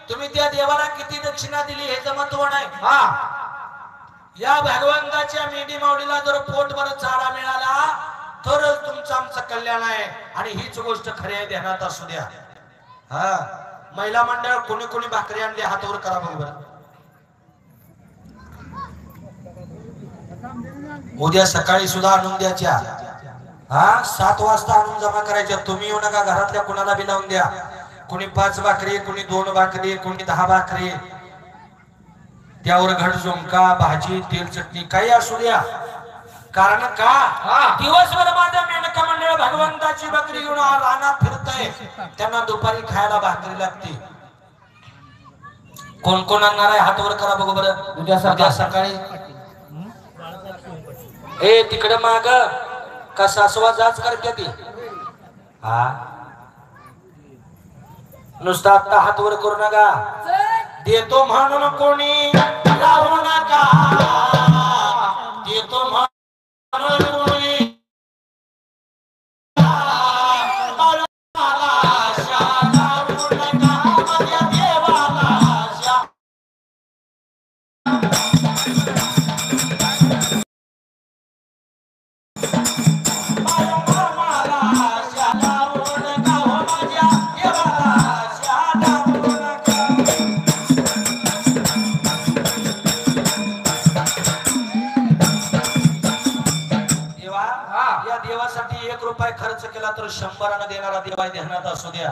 तुम्ही त्या देवाला किती दक्षिणा दिली हे महत्व नाही. या भगवंताच्या मेंढी मावडीला जर पोटभर चारा मिळाला तरच तुमचं आमचं कल्याण आहे. आणि हीच गोष्ट खरी आहे ध्यानात असू द्या. हा महिला मंडळ कोणी कोणी भाकरी आणली हातावर करा बरोबर. उद्या सकाळी सुद्धा आणून द्याच्या. 7 वाजता आणून जमा करायच्या. तुम्ही येऊ नका, घरातल्या कुणाला बी लावून द्या. कोणी 5 भाकरी, कोणी 2 भाकरी, कोणी 10 भाकरी, त्यावर घट झुमका भाजी तेल चटणी काही असू द्या. कारण का दिवसभर माझ्या मेनका मंडळ भगवंताची बकरी घेऊन रानात फिरतय, त्यांना दुपारी खायला भाकरी लागते. कोण कोण आणणार आहे हातवर करा बघू बरं. उद्या सकाळी ए तिकडे माग का सासवा जाच करते ती. नुसता आता हातवर करू नका. देतो म्हणून कोणी लावू नका. देतो म्हणून कोणी खर्च केला तर 100 देणारा देव आहे ध्यानात असू द्या.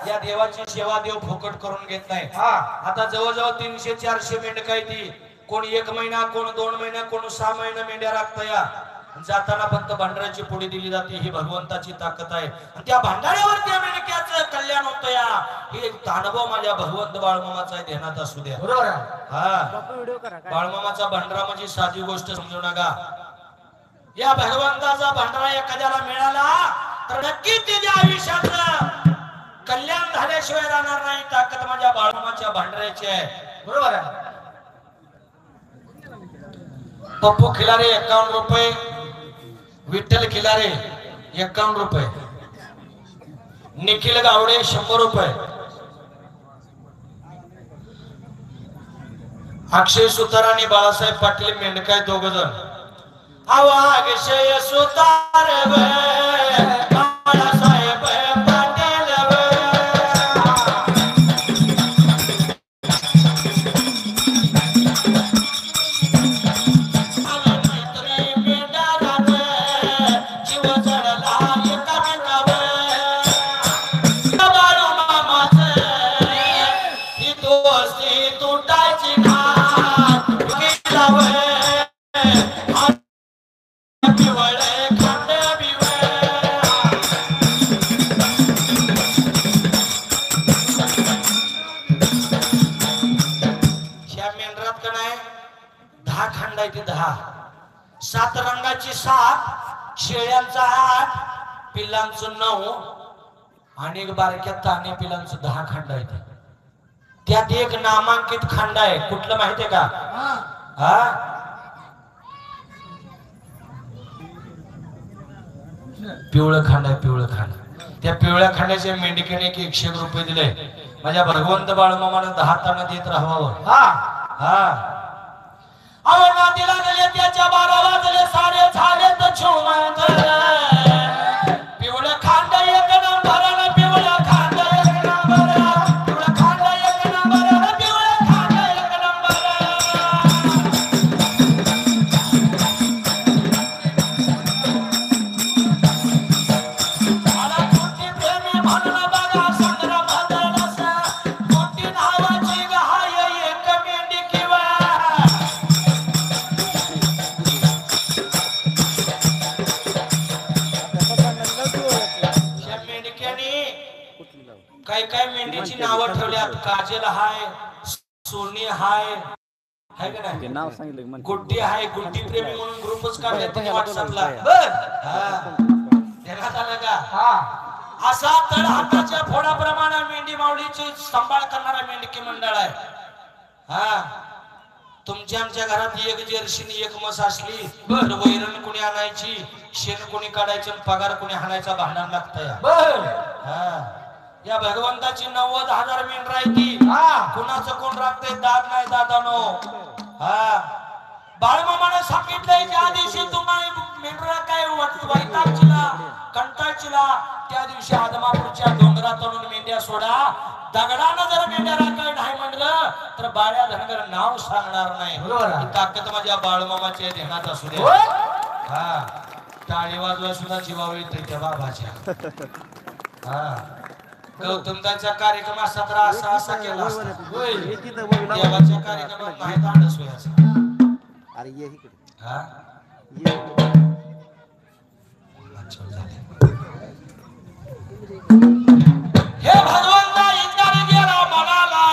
या देवाची सेवा देव फुकट करून घेत नाही. आता जवळजवळ 300-400 मेंढक आहे ती. कोण 1 महिना, कोण 2 महिना, कोण 6 महिना मेंढ्या राखता. या जाताना फक्त भांडाऱ्याची पोळी दिली जाते. ही भगवंताची ताकद आहे. आणि त्या भांडाऱ्यावर त्या मेंढक्याचं कल्याण होतं. या हे अनुभव माझ्या भगवंत बाळमामाचा आहे ध्यानात असू द्या. बाळमामाचा भांडारा म्हणजे साधी गोष्ट समजू नका. या भगवंताचा भांडारा एखाद्याला मिळाला तर नक्की त्याच्या आयुष्याचं कल्याण झाल्याशिवाय राहणार नाही. ताकद माझ्या बाळमामाच्या भांडाऱ्याची आहे. बरोबर आहे. पप्पू खिलारे 51 रुपये, विठ्ठल खिलारे 51 रुपये, निखिल गावडे 100 रुपये, अक्षय सुतार आणि बाळासाहेब पाटील मेंढकाय 2 जण. अक्षय सुतार बाळासाहेब पाटील जीव जडला बाळूमामाच ही दोस्ती तुटायची ना. खांडायची 10, 7 रंगाची 7, शेळ्यांचा 8, पिल्लांचं 9 आणि एक बारक्या ताने पिल्लांचं 10 खांड आहेत. त्यात एक नामांकित खांड आहे. कुठलं माहितीये का? पिवळं खांड आहे. पिवळं खांड. त्या पिवळ्या खांड्याच्या मेंढीकडे 101 रुपये दिले. माझ्या भगवंत बाळमामानं 10 ताना देत राहावं. नदीला गेले त्याच्या 12 वाजले, साडे झाले तर 14. पिवळं खांड एक नंबर, पिवळं खांड एक नंबर, पिवळं खांड एक नंबर, पिवळं खांड एक नंबर. मला कुठे प्रेमी म्हणून बघा संग्राम धडस, कुठे नावाची गहाय एक मेंढी किंवा त्यात काजल हाय, सोनी हाय, हाय का नाही? नाव सांगितलं गुड्डी हाय, गुड्डी प्रेमी म्हणून ग्रुपच काढले तुम्ही व्हॉट्सअपला. देण्यात आलं का? असा तळ हाताच्या फोडाप्रमाणे मेंढी माऊलीची सांभाळ करणारा मेंढकी मंडळ आहे. हा, तुमच्या आमच्या घरात एक जर्सी एक म्हस असली तर वैरण कोणी आणायची, शेण कोणी काढायचं, पगार कोणी हाणायचा भांडण लागतंय. या भगवंताची 90,000 मेंढर आहे ती. कुणाचं कोण राखतंय दाद नाही दादानो. बाळमामानं सांगितलंय ज्या दिवशी तुम्हाला मेंढरा काय वैतागचिला कंटाळचिला त्या दिवशी आदमापूरच्या डोंगरातून मेंढ्या सोडा. दगडानं जर मेंढ्या राखाय नाही म्हणलं तर बाळ्या धनगर नाव सांगणार नाही. ताकद माझ्या बाळमामाच्या ध्यानात असू दे. हा, टाळी वाजवा सुद्धा जीवावर येते त्या बाबाच्या. हा, गौतमदाचा कार्यक्रम असा तर असा असा केला असता. देवाच्या कार्यक्रमात नाही धाडस व्हायचं. अरे ये इकडे. हा, हे भगवंता इतका गेला मनाला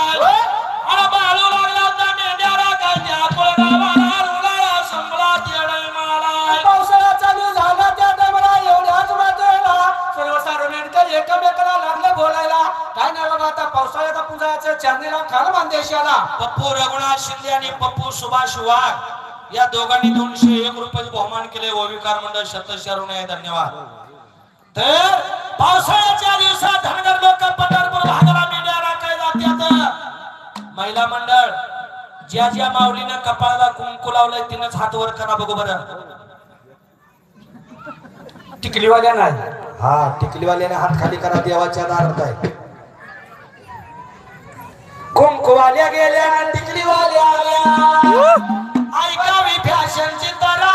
आणि बाळू लागला होता मेंढ्याला कांद्या कोळगावाला रुलाला संभळात येडय माला. पावसाळा चालू झाला त्या टायमाला एवढ्याच वाटेला सर्व सारे मेंढकर एकमेकाला लागले बोलायला. काय नाही बघा आता पावसाळ्यात आपण जायचं चांदीला खाल बांधेशाला. पप्पू रघुनाथ शिंदे आणि पप्पू सुभाष वाघ या दोघांनी 201 रुपये बहुमान केले. ओविकार मंडळ शतशरून आहे. धन्यवाद. तर पावसाळ्याच्या दिवसात धनगर लोक पंढरपूर भागाला मेंढ्या राखाय जातात. महिला मंडळ ज्या ज्या माऊलीनं कपाळाला कुंकू लावलंय तिनंच हात वर करा बघू बरं. टिकलीवाल्या नाही. हा, टिकलीवाल्याने हात खाली करा. देवाच्या दारात आहे. कुंकूवाल्या गेल्या टिकलीवाल्या आल्या. ऐकावी फॅशनची तरा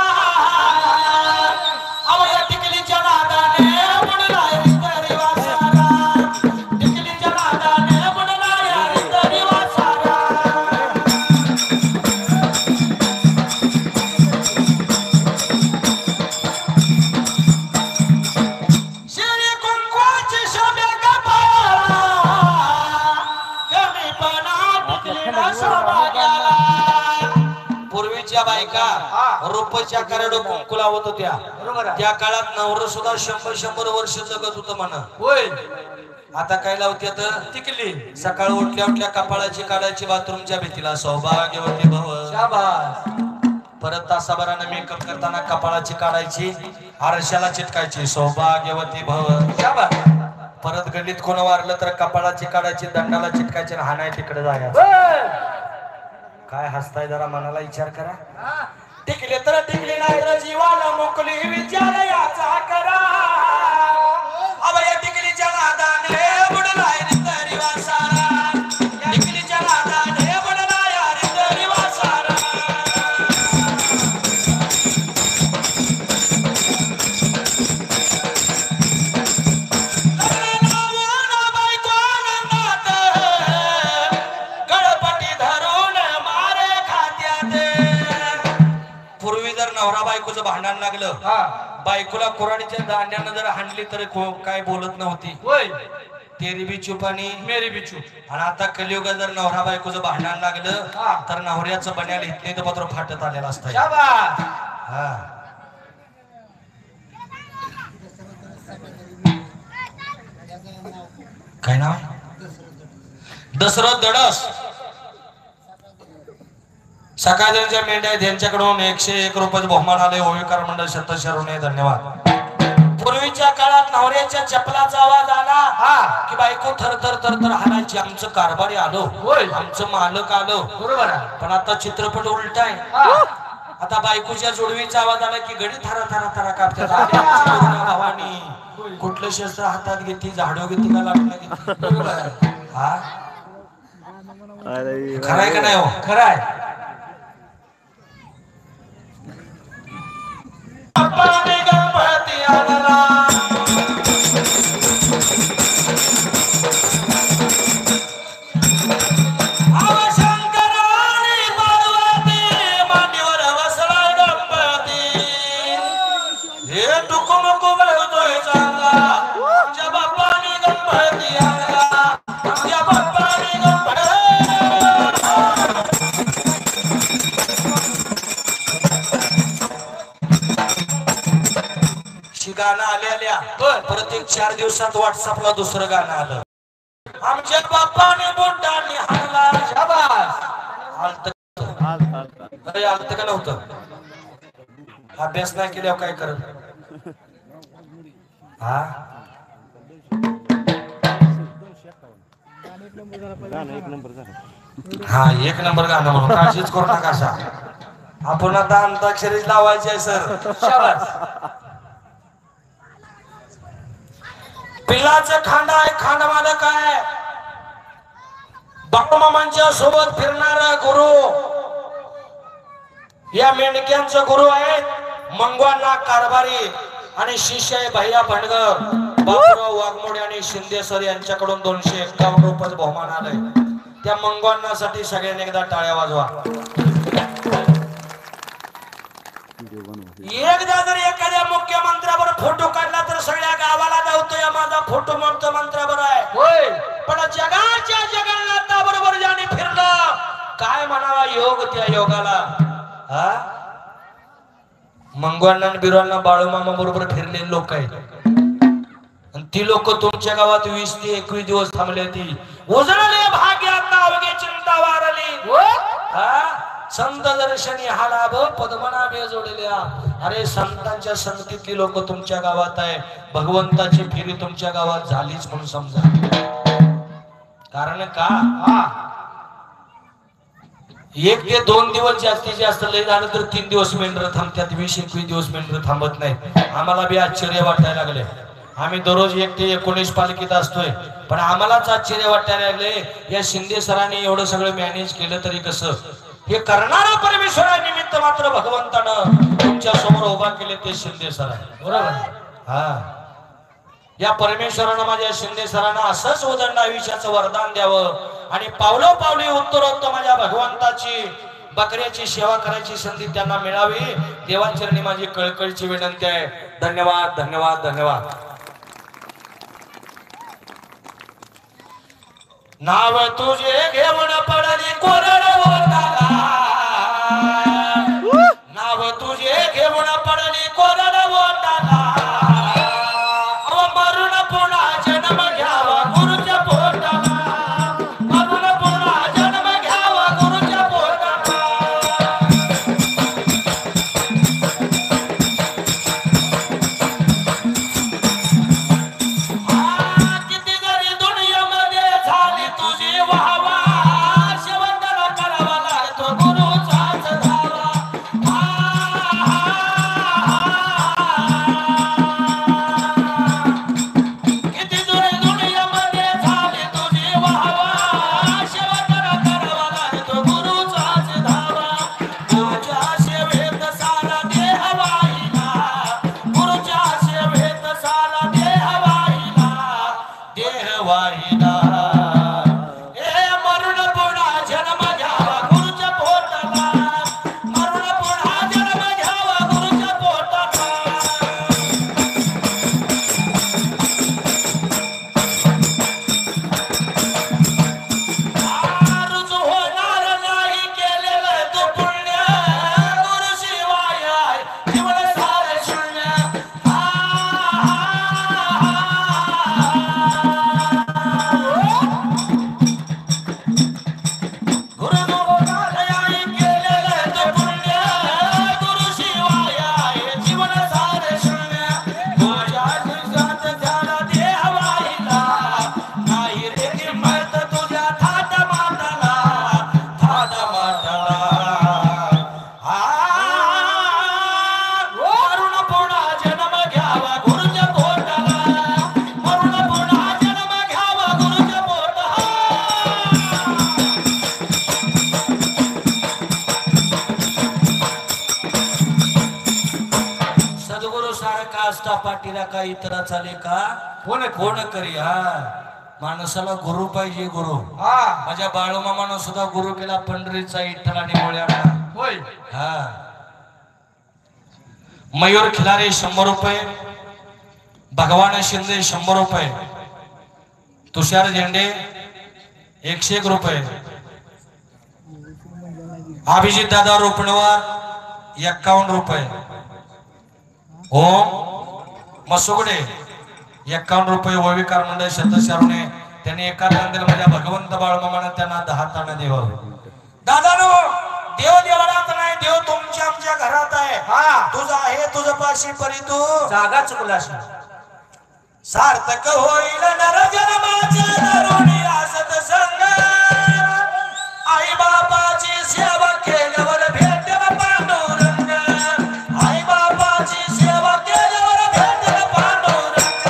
अवया टिकलीच्या नादाने बुडलाय तरी वासारा. टिकलीच्या नादाने बुडलाय तरी वासारा. शिरी कुंकवाची शोभे कपाळाला कमीपणा टिकलीला शोभा गेला. पूर्वीच्या बायका रुपयाच्या करडो कुंकू लावत होत्या. त्या काळात नवरं सुद्धा 100-100 वर्ष जगत होतं म्हणा. होय, आता काय लावत्यात? टिकली. सकाळ उठल्या उठल्या कपाळाची काढायची बाथरूमच्या भीतीला सौभाग्यवती भव. शाबास. परत तासाभरानं मेकअप करताना कपाळाची काढायची, आरशाला चिटकायची सौभाग्यवती भव. शाबास. परत गल्लीत कोण वारलं तर कपाळाची काढायची, दंडाला चिटकायची, हाणाय तिकडे जायचं. काय हसताय जरा मनाला विचार करा. टिकले तर टिकले नाही तर जीवाला मोकली विचार याचा करा. अवय टिकलीच्या नादाने बुडलाय तरी वासारा. टिकलीच्या नादाने बुडलाय तरी वासारा. नवरा बायकोचं भांडण लागलं, बायकोला कुऱ्हाडीच्या दांड्यानं जर हाणली तर काय बोलत नव्हती. तेरी बी चूप आणि मेरी बी चूप. आणि आता कलियुगात जर नवरा बायकोचं भांडण लागलं तर नवऱ्याचं बन्याला इथले पत्र फाटत आलेलं असतं. हा, काय नाव आहे? दशरथ दडस. सकाळच्या मेंढ्या त्यांच्याकडून 101 रुपये बहुमान आले. ओविकार मंडळ शतशरून आहे. धन्यवाद. पूर्वीच्या काळात नवऱ्याच्या चपलाचा आवाज आला की बायको थर थर थर थर हाणायची. आमचं कारभारी आलो, आमचं मालक आलो. बरोबर. पण आता चित्रपट उलट आहे. आता बायकोच्या जोडवीचा आवाज आला की गडी थरा थरा थरा कापतात. भावानी कुठलं शस्त्र हातात घेतली, झाडो घेतली का लागला घेतली. हा, खरंय का नाही हो? खरं आहे. गणपती आणला शंकराने पार्वती मांडीवर बसलाय गणपती. हे टुकुमुकू बळतोय चांगला. आमच्या बाप्पाने गणपती आणला. आमच्या बाप्पाने गाणं आल्या परत एक 4 दिवसात व्हॉट्सअपला दुसरं गाणं आलं. आमच्या बाप्पाने बोटाने हाणला. शाबास. आलत का नव्हतं? अभ्यास नाही केल्यावर काय करत? हा हा 1 नंबर गाणं म्हणून काळजीच करू नका असा. आपण आता अंताक्षरीच लावायची आहे सर. शाबास. पिल्लाचं खांड आहे, खांड मालक आहे. बाळूमामांच्या सोबत फिरणारा गुरु, या मेंढक्यांचं गुरु आहेत मंगवांना कारभारी आणि शिष्य आहे भैया भंडगर. बापूराव वाघमोडे आणि शिंदे सर यांच्याकडून 251 रुपये बहुमान आलंय. त्या मंगवांनासाठी सगळ्यांनी एकदा टाळ्या वाजवा. एकदा जर एखाद्या मुख्यमंत्र्यावर फोटो काढला तर सगळ्या गावाला धावतोय माझा फोटो म्हणतो मंत्र्यावर आहे. होय, पण जगाच्या जगन्नाथाबरोबर ज्याने फिरलं काय म्हणावा योग त्या योगाला. हा मंगवांना बिरवांना बाळूमामा बरोबर फिरलेले लोक आहेत. आणि ती लोक तुमच्या गावात 20 ते 21 दिवस थांबले. ती उजळले भाग्यात अवघे चिंता वारली. संत दर्शनी हा लाभ पद्मनाभे जोडल्या. अरे संतांच्या संगतीतली लोक तुमच्या गावात आहे. भगवंताची फेरी तुमच्या गावात झालीच म्हणून समजा. कारण का 1 ते 2 दिवस जास्तीत जास्त लय झालं तर 3 दिवस मेंढर थांबतात. 20-21 दिवस मेंढर थांबत नाही. आम्हाला बी आश्चर्य वाटायला लागले. आम्ही दररोज 1 ते 19 पालखीत असतोय, पण आम्हालाच आश्चर्य वाटायला लागले या शिंदे सरांनी एवढं सगळं मॅनेज केलं तरी कसं. हे करणारा परमेश्वरानिमित्त मात्र भगवंतानं तुमच्या समोर उभा केले ते शिंदे सर आहे. बरोबर. हा या परमेश्वरानं माझ्या शिंदे सरांना असंच उदंड आयुष्याचं वरदान द्यावं आणि पावलोपावली उत्तरोत्तर माझ्या भगवंताची बकऱ्याची सेवा करायची संधी त्यांना मिळावी. देवाचरणी माझी कळकळीची विनंती आहे. धन्यवाद धन्यवाद धन्यवाद. नाव तुझे घेऊन पडली कोरड ओठाला. नाव तुझे घेऊन पडली कोरड ओठाला. मरून पुन्हा जन्म घ्यावा गुरुच्या पोटाला. मरून पुन्हा जन्म घ्यावा गुरुच्या पोटाला. किती जरी दुनियेमध्ये झाली तुझी वाहवा, शेवटला करावा लागतो गुरुचाच धावा. किती जरी दुनियेमध्ये झाली तुझी वाहवा, शेवटला करावा लागतो गुरुचाच धावा. गुरुच्या सेवेत सारा देह वाहिला. गुरुच्या सेवेत सारा देह वाहिला. देह वाहिला. हे मरून पुन्हा जन्म घ्यावा गुरुच्या पोटाला. मरून पुन्हा जन्म घ्यावा गुरुच्या पोटाला. रुजू होणार नाही केलेलं तू पुण्य. गुरुशिवाय आहे जीवन सारं शून्य. गुरु होणार नाही केलेलं तू पुण्य. गुरुशिवाय आहे जीवन सारं शून्य. तुझ्या दिवसात झाला देह वाहिला. नाही रे किंमत तुझ्या थाट माताला. थाट माताला. मरून पुन्हा जन्म घ्यावा गुरुच्या पोटाला. मरून पुन्हा जन्म घ्यावा गुरुच्या पोटाला. सद्गुरु सारखा असता पाठीला का इतरा चाले का कोण कोण करी. माणसाला गुरु पाहिजे. गुरु माझ्या बाळूमामानं सुद्धा गुरु केला पंढरीचा इठ्ठल आणि मोळ्याला. होय. मयूर खिलारे 100 रुपये. भगवान शिंदे 100 रुपये. तुषार झेंडे 101 रुपये. अभिजित दादा रोपणवार 51 रुपये. ओम मसुगडे 51 रुपये ओविकार मंडळ सदस्याने त्यांनी एका तांदूळ माझ्या भगवंत बाळमामाने त्यांना 10 तांदूळ द्यावं. दादानो देव देवळात नाही, देव तुमच्या आमच्या घरात आहे. हा तुझा आहे तुझं पाशी परी तू जागा चुकलाशी सार्थक होईल नरजन्माच्या दारुणी असत संग. आई बापाची सेवा केल्यावर भेटेल पांडुरंग. आई बापाची सेवा केल्यावर भेटेल पांडुरंग.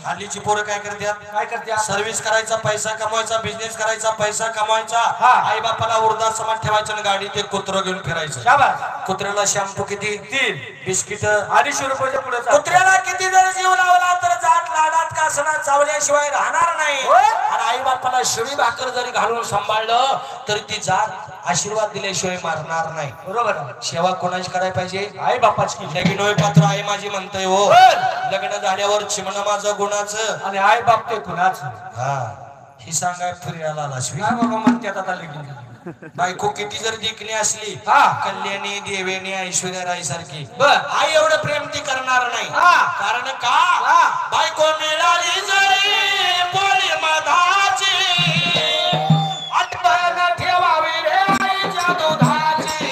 हल्लीची पोरं काय करतात? सर्व्हिस करायचा, पैसा कमवायचा, बिझनेस करायचा, पैसा कमवायचा. आई बापाला वृद्धाश्रमात ठेवायचं आणि गाडी ते कुत्र घेऊन फिरायचं. कुत्र्याला शॅम्पू किती? 3 बिस्किट 250 रुपयाच्या पुढे कुत्र्याला किती जर जीव लावला तर जात लाडात कासना चावल्याशिवाय राहणार नाही. आणि आई बापाला शिळी भाकर जरी घालून सांभाळलं तरी ती जात आशीर्वाद दिल्याशिवाय मारणार नाही. बरोबर. सेवा कोणाची करायला पाहिजे? आई बापाची. लगीन होय पात्र आई माझी म्हणतोय हो. लग्न झाल्यावर चिमण माझं गुणाचं आणि आई बाप ते कुणाचं. हा ही सांगाय फिरायला आलास काय बाबा म्हणतात आता लगीन. बायको किती जर देखणी असली, कल्याणी देवेनी ऐश्वर्या राय सारखी, आई एवढं प्रेम ती करणार नाही. कारण का? बायको मिळाली जरी बोली मधाची, आठवण ठेवावी रे आईच्या दुधाची.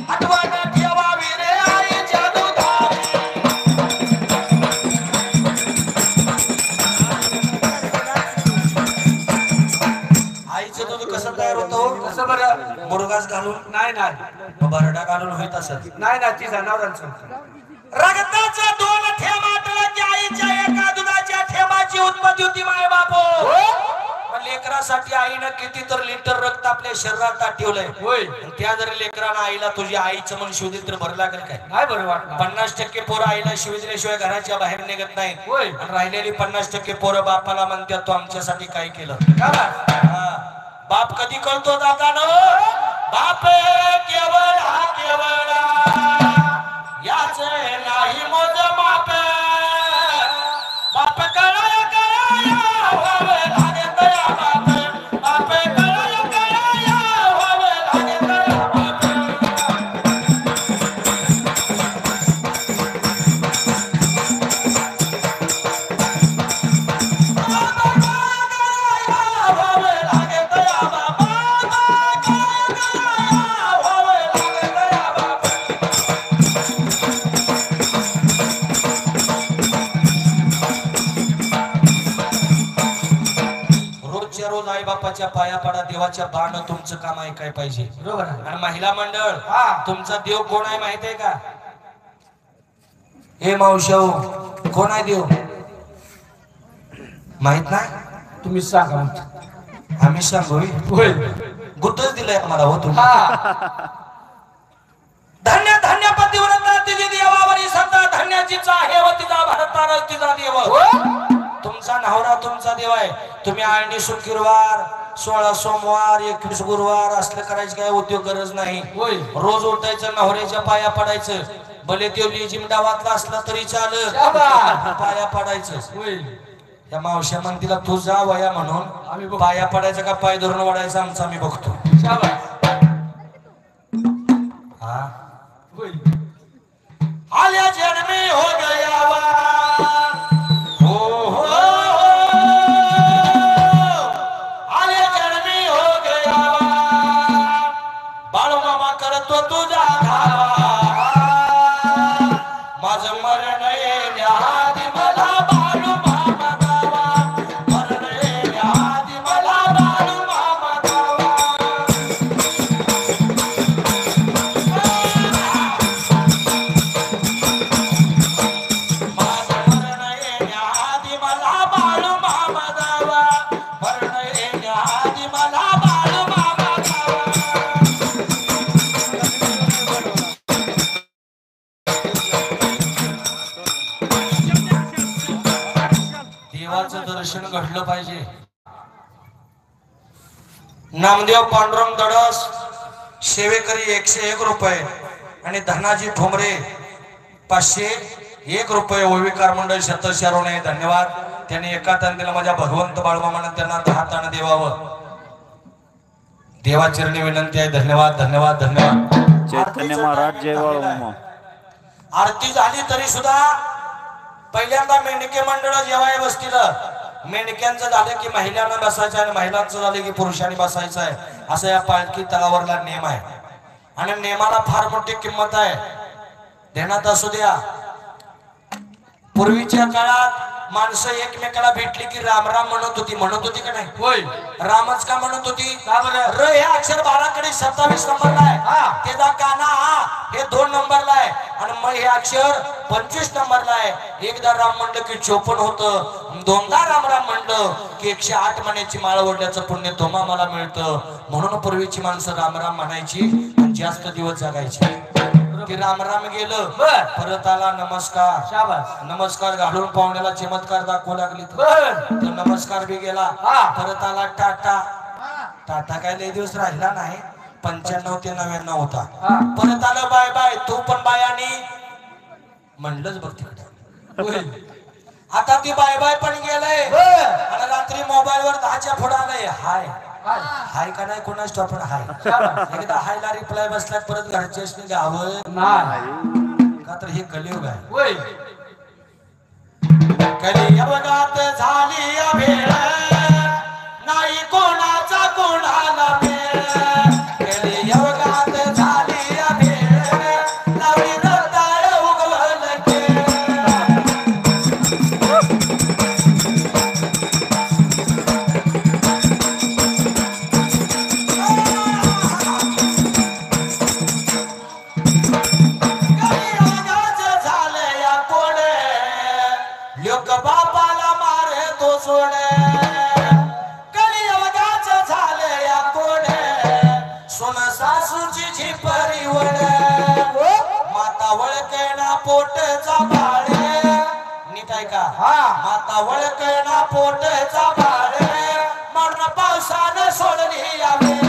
आठवण ठेवावी रे आईच्या दुधाची. आईचं दूध कसं तयार होतं? कसं बरं? मुरगास घालून नाही बरडा घालून होत असत. नाही ती जनावरांचं. रगताचा 2 थेंब आटला की आईच्या एका दुधाच्या थेंबाची उत्पत्ती होती. माय बापो, लेकरासाठी आईनं किती तर लिटर रक्त आपल्या शरीरात ठेवलंय. होय. त्या जर लेकरानं आईला तुझी आईचं मन शिव दिलं तर बरं लागेल काय? नाही बरं वाटणार. 50% पोरं आईला शिव दिल्याशिवाय घराच्या बाहेर निघत नाही. होय. आणि राहिलेली 50% पोरं बापाला म्हणतात तू आमच्यासाठी काय केलं. बाप कधी कळतो दादानो? बाप केवळ हा केवळ याच नाही मोज माप. बाप कळाय कळाय व्हावे लागे दया बाप. बाप कळाय कळाय व्हावे लागे दया बाप. व्हावे लागे दया बाप. रोज आई बापाच्या पाया पडा. देवाच्या बाण तुमचं काम आहे काय पाहिजे. बरोबर. आणि महिला मंडळ तुमचा देव कोण आहे माहित आहे का? हे मावशाऊ कोण आहे देव माहित नाही? तुम्ही सांगा. आम्ही सांगू होय. गुतच दिलंय आम्हाला हो तुम्ही. धन्य धन्य पतिव्रता तिची देवावरी सत्ता धन्याचीचा हे व तिचा भारतार तिचा देव. तुमचा नवरा तुमचा देव आहे. तुम्ही आळणी शुक्रवार 16 सोमवार 21 गुरुवार असलं करायचं काय उद्योग गरज नाही. होय. रोज उठायचं नवऱ्याच्या पाया पडायचं. भले ते लिजिम डावातला असला तरी चालत पाया पडायचं. होय. या मावश्या म्हणतीला तू जा वया म्हणून पाया पडायचं का पाय धरून वाढायचं आमचा आम्ही बघतो. हा आल्या जन्मी हो गया हो हो आल्या जन्मी हो गया बाळूमामा करतो तुझा धावा. माझं मरण येण्याआधी मला बाळूमामा गावा. मरण येण्याआधी मला बाळूमामा गावा. देवाचं दर्शन घडलं पाहिजे. नामदेव पांडुरंग दडस सेवेकरी 101 रुपये आणि धनाजी ठोंबरे 501 रुपये ओविकार मंडळ सदस्याने धन्यवाद. त्यांनी एका तांदीला माझ्या भगवंत बाळमामाने त्यांना 10 ताण देवावं. देवाचरणी विनंती आहे. धन्यवाद धन्यवाद धन्यवाद. चैतन्य महाराज जय बाळूमामा. आरती झाली तरी सुद्धा पहिल्यांदा मेंढके मंडळ जेवाय बसतील. मेंढक्यांचं झालं की महिलांना बसायचं आणि महिलांचं झालं की पुरुषांनी बसायचं आहे. असं या पालखी तळावरला नियम आहे आणि नियमाला फार मोठी किंमत आहे. ध्यानात असू द्या. पूर्वीच्या काळात माणसं एकमेकाला भेटली की राम राम म्हणत होती का नाही? होय. रामच का म्हणत होती? का बरं? र हे अक्षर 12 कडे 27 नंबरला आहे. त्याचा काना हा हे 2 नंबरला आहे आणि मग हे अक्षर 25 नंबरला आहे. एकदा राम म्हणलं की 54 होतं. दोनदा राम राम म्हणलं की 108 म्हणायची माळ ओढल्याचं पुण्य तुम्हा मला मिळतं. म्हणून पूर्वीची माणसं राम राम म्हणायची आणि जास्त दिवस जगायची. की राम राम गेलं परत आला नमस्कार. शाबास. नमस्कार घालून पाहुण्याला चमत्कार दाखवू लागली तर नमस्कार बी गेला. परत आला टाटा. टाटा काय लय दिवस राहिला नाही. 95 ते 99 होता. परत आलं बाय बाय. तू पण बाय आणि म्हणलंच बघ तिकडे. आता ती बाय बाय पण गेलंय आणि रात्री मोबाईल वर 10च्या पुढे आलंय. हाय हाय का नाही कोणाच टॉपर हाय. एकदा हायला रिप्लाय बसला परत घरच्याच गावं नाही का तर हे कलियुग आहे. होय. कलियुगात झाली भेळ नाही कोणाचा कोणाला मेळ. कलियुगात झाली भेळ लावली रताळ उगवलं केळ. लोक बापाला मारे तो सोडे. कलियुगाचं झाले या कोडे सोन सासूची झिपरी वडे. माता वळकेना पोटचा बाळे. नीट आहे का? माता वळकेना पोटचा बाळे मरण पावसानं सोडली या वेळ.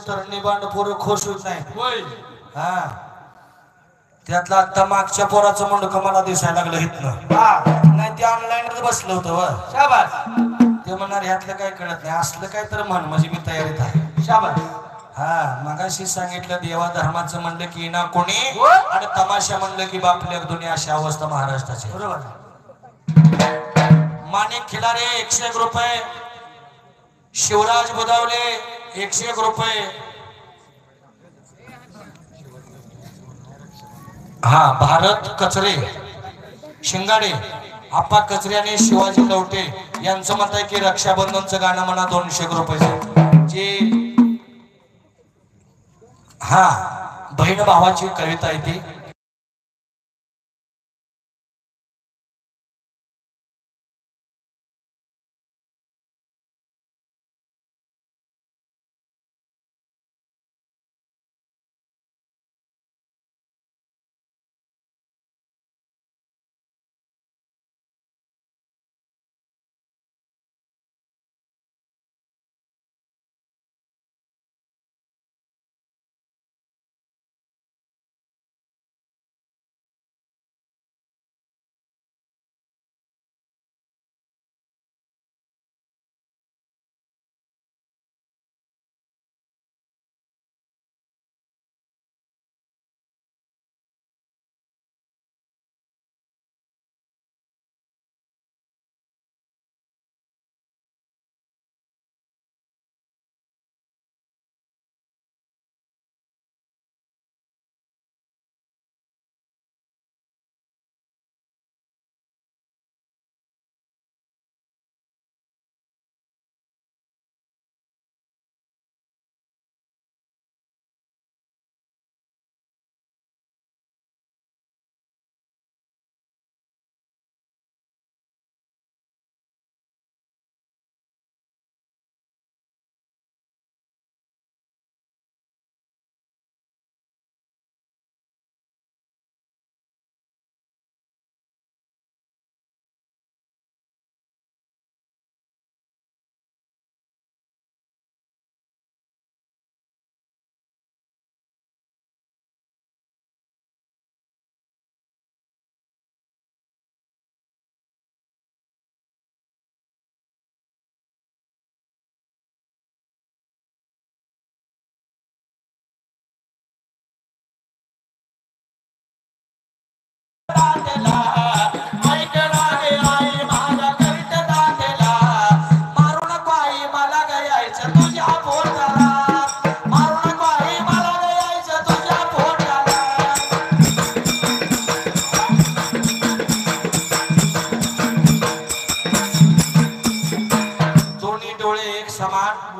तरणी बांड पोरं खुश होत नाही. हा त्यातला आता मागच्या पोराचं मुंडक मला दिसायला लागलं इथनं. नाही ते ऑनलाईनच बसलं होतं. शाबास. ते म्हणणार ह्यातलं काय कळत नाही असलं काय तर म्हण म्हणजे मी तयारीत आहे. शाबास. हा मगाशी सांगितलं देवा धर्माचं म्हणलं की ना कोणी आणि तमाशा म्हणलं की बापल्या दुनिया अशी अवस्था महाराष्ट्राची. बरोबर. माणिक खिलारे 101 रुपये. शिवराज बुधावले 101 रुपये. हा भारत कचरे शिंगाडे आप्पा कचरे आणि शिवाजी लवटे यांचं मत आहे की रक्षाबंधनचं गाणं म्हणा 200 रुपये जे हा बहीण भावाची कविता आहे ती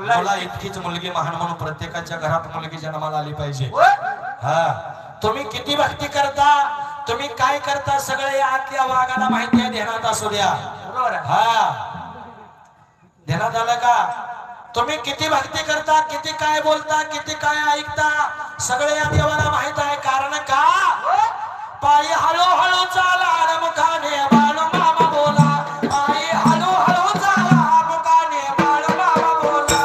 मला इतकीच मुलगी महान म्हणून प्रत्येकाच्या घरात मुलगी जन्माला आली पाहिजे हा तुम्ही किती भक्ती करता तुम्ही काय करता सगळे आख्या वाघाला माहिती आहे ध्यानात असू द्या हा ध्यानात आलं का तुम्ही किती भक्ती करता किती काय बोलता किती काय ऐकता सगळे या देवाला माहित आहे कारण का पायी हळूहळू चाला मुखाने बाळू मामा बोला पायी हळूहळू चाला मुखाने बाळू मामा बोला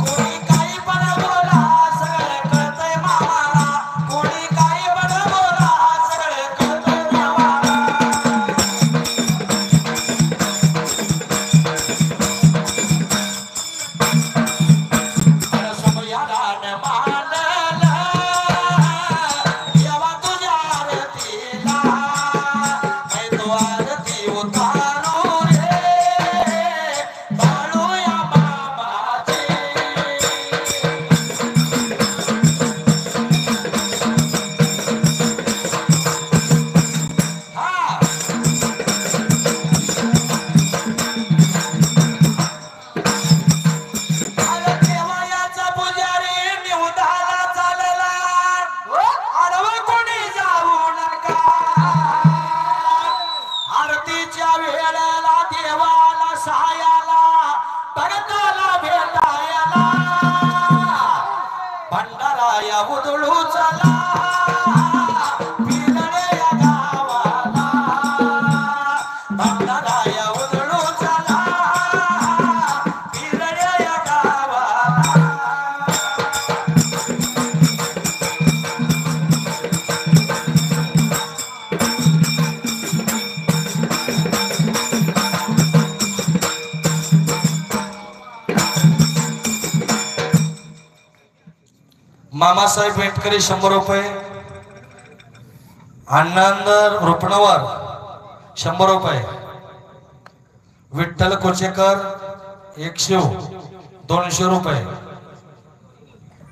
कोणी काही पण बोला सगळे कळतंय मामाला कोणी काही पण बोला सगळे कळतंय मामाला उदळू चला पिरड्या गावाला भंडाराया उदळू चला पिरड्या गावाला मामासाहेब वेटकरी 100 रुपये आनंद रुपणवर 100 रुपये विठ्ठल कोचेकर 100 200 रुपये.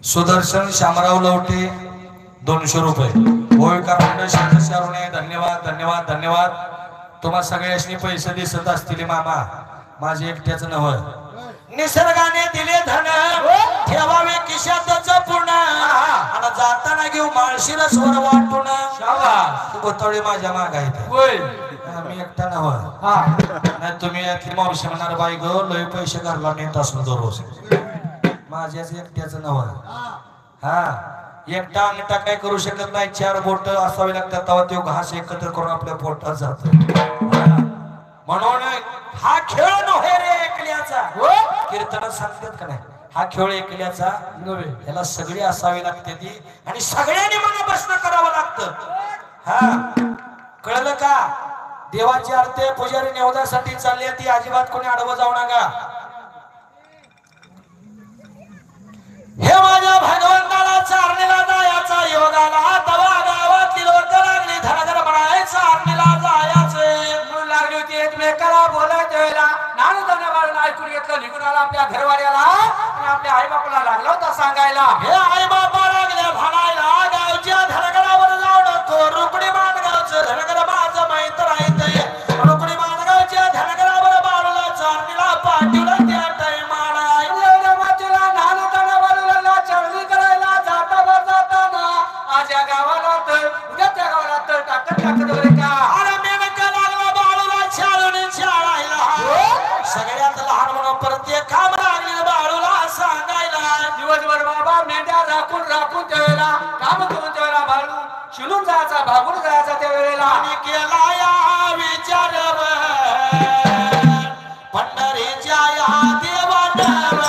सुदर्शन शामराव लवटे 200 रुपये. भोविका मंडळ सदस्याने धन्यवाद धन्यवाद धन्यवाद. तुम्हा सगळ्यांनी पैसे दिसत असतील मामा, माझे एकट्याच नव्हे. निसर्गाने दिले धन ठेवावे खिशातच पूर्ण आणि जाताना घेऊ माळशीला स्वर वाटून. गोतवळी माझ्या माग आहे, मी एकटा नव्हे. नाही तुम्ही यातली मावशी म्हणणार बाई ग लय पैसे घरला नेत असून दररोज, माझ्याच एकट्याच नव्हे. हा एकटा अंगठा काय करू शकत नाही, 4 बोट असावी लागतात तेव्हा तो घास एकत्र करून आपल्या पोटात जातो. म्हणून हा खेळ नव्हे रे एकल्याचा. कीर्तन सांगतात का नाही, हा खेळ एकल्याचा नव्हे, याला सगळी असावी लागते ती आणि सगळ्यांनी मनापासून करावं लागतं. हा कळलं का? देवाची आरती पुजारी नेवद्यासाठी चालली ती अजिबात कोणी आडवं जाऊ नका. हे माझ्या भगवंताला चारणीला जायचा योग आला तवा गावातली लोक लागली धडधड म्हणायचं चारणीला जायचे म्हणून लागली होती. एकमेकाला बोलायचं वेळेला नानदाने ऐकून घेतलं, निघून आला आपल्या घरवाड्याला आणि आपल्या आई बापाला लागला होता सांगायला. हे आई बापा लागल्या म्हणायला गावच्या धडगडावर जाऊ नको, रुकडी माणगावचं धडगड माझं माहित राहतंय. रुकडी माणगावच्या धडगडावर बाळूला चारणीला पाठवलं त्या टायमाला. एवढ्या मातीला नानदाने चारणी करायला जाताना आज या गावाला तर उद्या त्या गावाला तर टाकत वगैरे का. अरे मेनका लागला बाळूला छाळून छाळायला. सगळ्यात लहान म्हणून प्रत्येक काम लागले बाळूला सांगायला. दिवसभर बाबा मेंढ्या राखून राखून त्यावेळेला काम करून त्यावेळेला बाळू शिलून जायचा भागून जायचा त्यावेळेला. आणि केला या विचार पंढरीच्या या देवानवर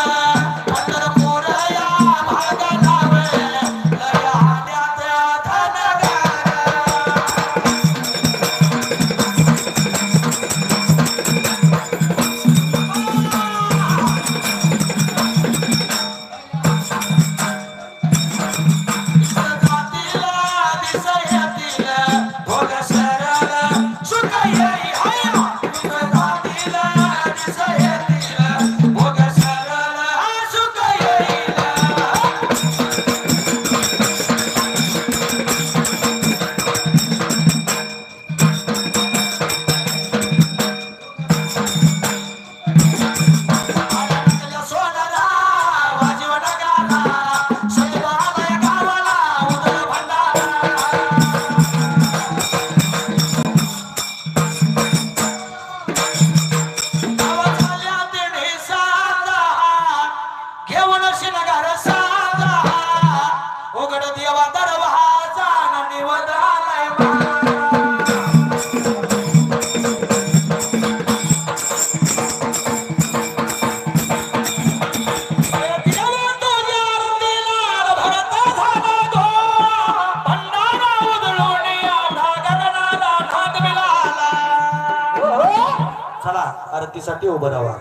आरतीसाठी उभं राहा.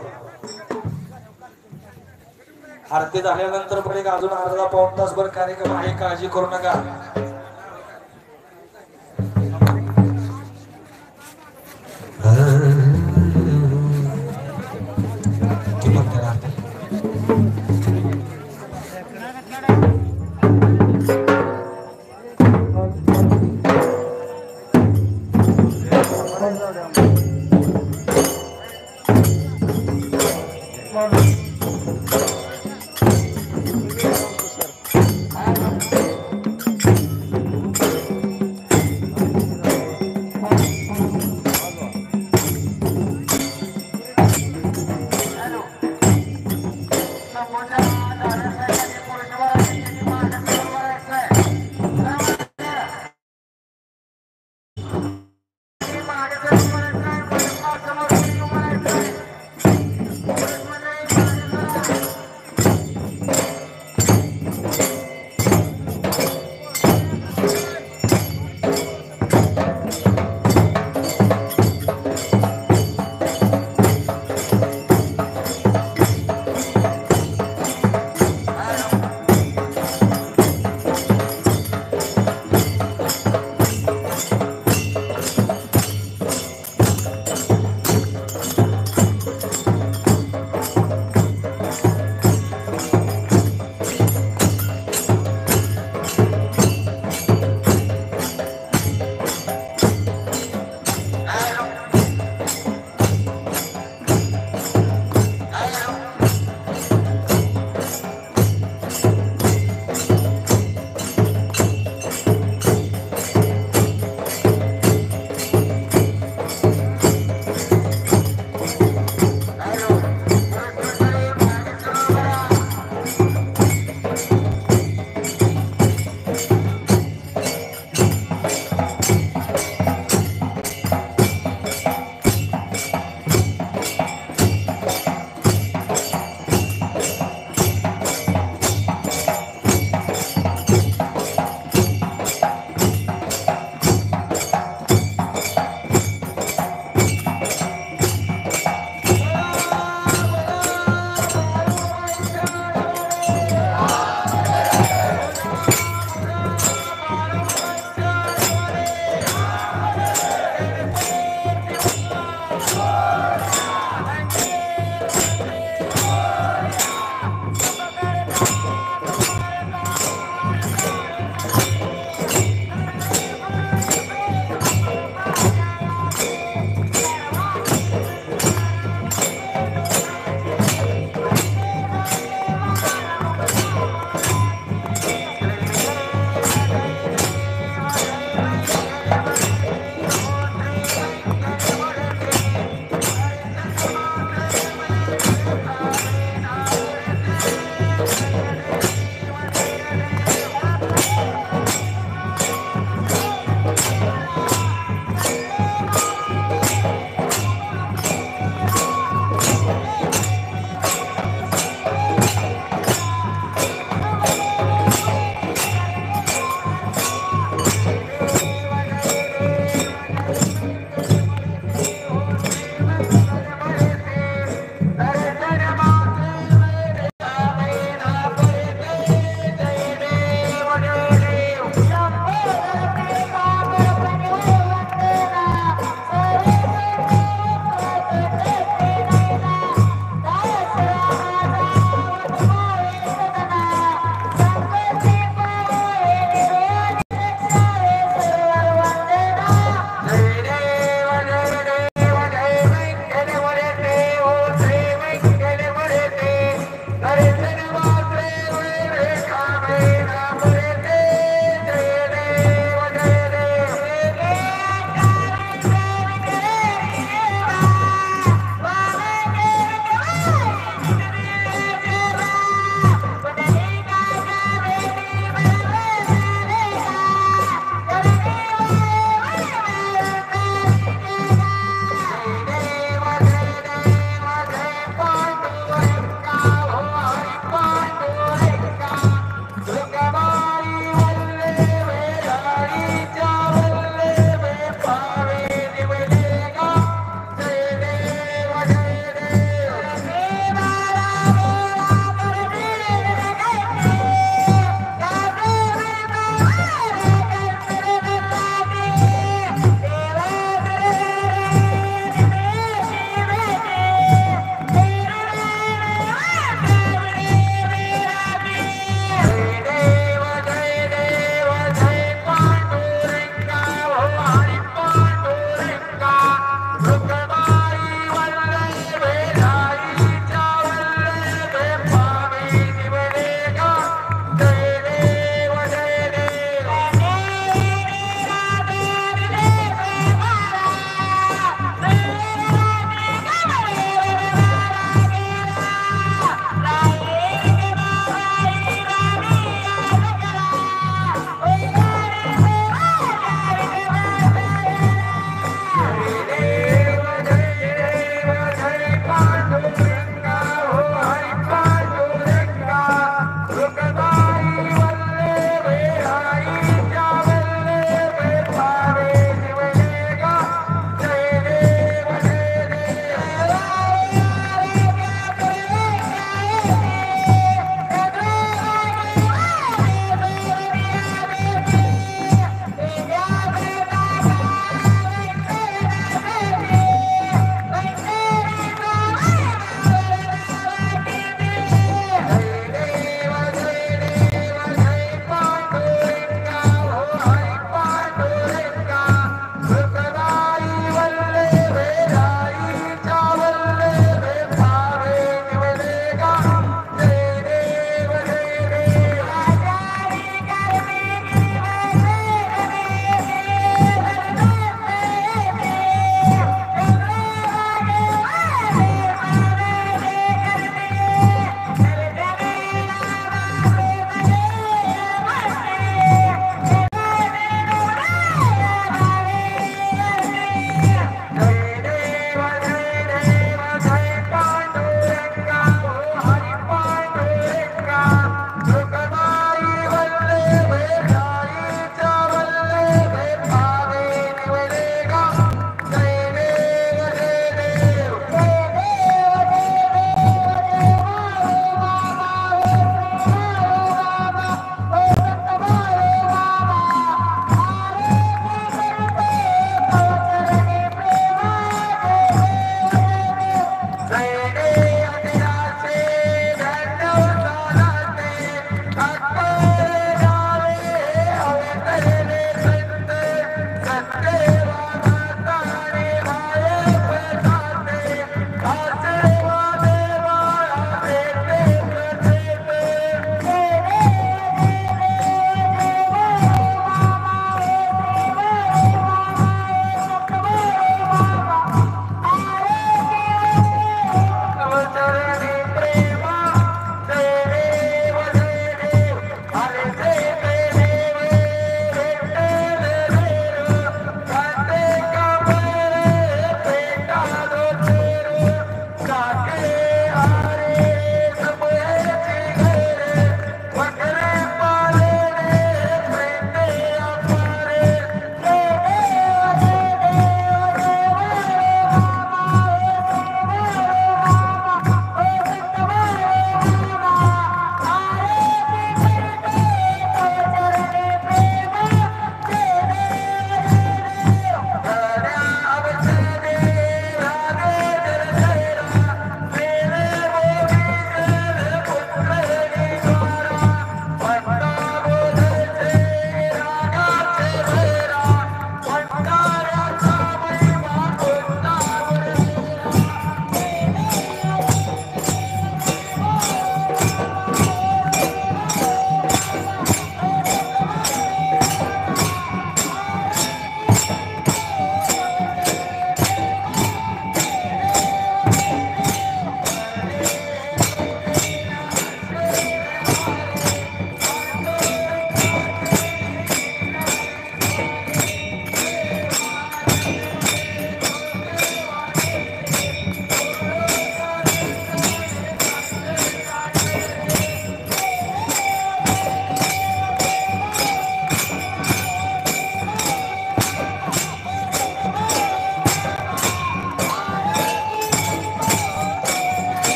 आरती झाल्यानंतर पण एक अजून अर्धा पाऊण तासभर कार्यक्रम आहे, काळजी करू नका.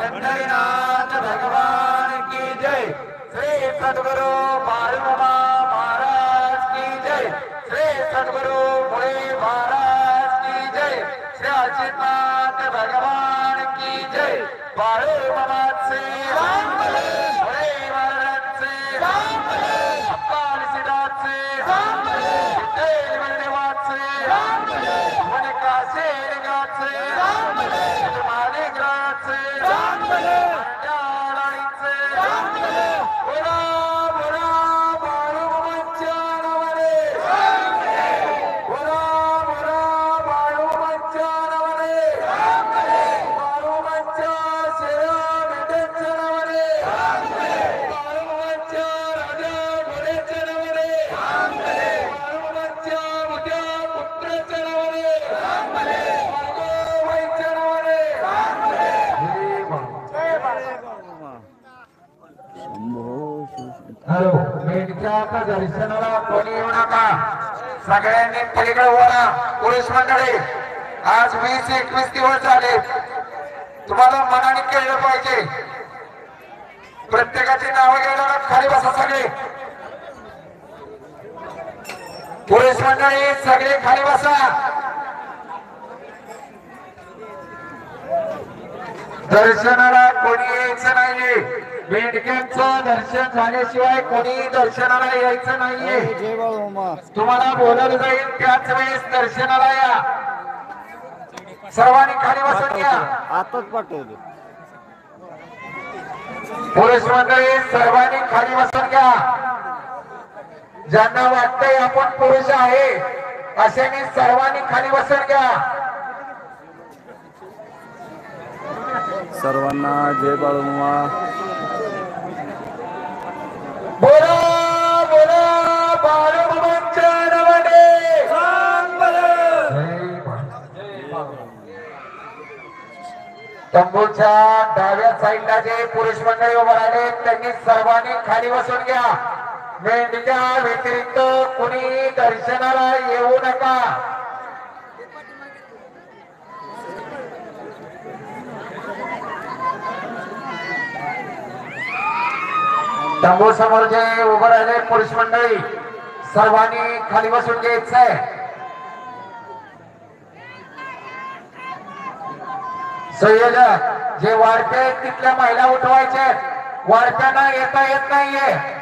पंढरीनाथ भगवान की जय। श्री सद्गुरु बाळूमामा महाराज की जय। श्री सद्गुरु मुळे महाराज की जय। श्री अजितनाथ भगवान की जय। बाळूमामाचे मुळे महाराजचे अप्पाल सिद्धाचे विठ्ठल वरदेवाचे वनकाशे लिंगाचे मालिकराचे अंडाराणीचे बोला बोला बाळूमामाच्या नावाने बोला बोला बाळूमामाच्या नावाने बाळूमामाच्या शेरा मेंढ्यांच्या नावाने बाळूमामाच्या राजा घोड्याच्या नावाने बाळूमामाच्या मोठ्या पुत्राच्या नावाने बाळूमामाच्या नावाने हॅलो मेंढच्या दर्शनाला कोणी येऊ नका सगळ्यांनी पलीकडे वळा पुरुष मंडळी आज 20-21 दिवस झाले तुम्हाला मनाने केलं पाहिजे प्रत्येकाची नावं घ्यायला खाली बसा सगळे पुरुष मंडळी सगळे खाली बसा दर्शनाला कोणी यायचं नाहीये मेंढक्यांचं दर्शन झाल्याशिवाय कोणी दर्शनाला यायचं नाहीये जय बाळूमामा. तुम्हाला बोलवलं जाईल त्याच वेळेस दर्शनाला या सर्वांनी खाली बसून घ्या आताच पाठवले. पुरुष मंडळी सर्वांनी खाली बसून घ्या ज्यांना वाटतंय आपण पुरुष आहे अशाने सर्वांनी खाली बसून घ्या सर्वांना जय बाळूमामा. बोला बोला बाळूमामाच्या नावाने तंबूच्या डाव्या साईडला जे पुरुष मंडळी उभं राहिले त्यांनी सर्वांनी खाली बसून घ्या मेंढीच्या व्यतिरिक्त कुणी दर्शनाला येऊ नका तंबू समोर जे उभं राहिले पुरुष मंडळी सर्वांनी खाली बसून घ्यायचंय संयोजक जे वाढते तिथल्या महिला उठवायचे वाढत्यांना येता येत नाहीये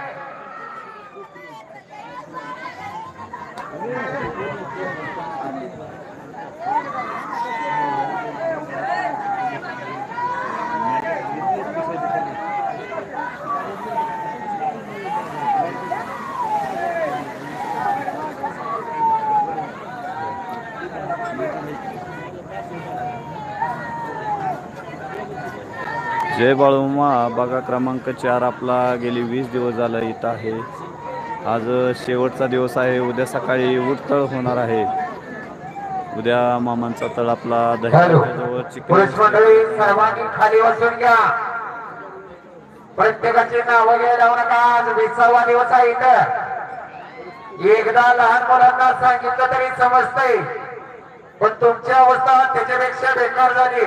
जय बाळूमामा. बघा क्रमांक 4 आपला गेली 20 दिवस झाला इथं आहे. आज शेवटचा दिवस आहे. उद्या सकाळी उठतळ होणार आहे. उद्या मामांचा तळ आपला दह्याजवळ पुरुष मंडळी सर्वांनी खाली बसून घ्या प्रत्येकाची नावं घ्यायला लावू नका आज 20वा दिवस आहे इथं एकदा लहान मुलांना सांगितलं तरी समजतंय पण तुमची अवस्था त्याच्यापेक्षा बेकार झाली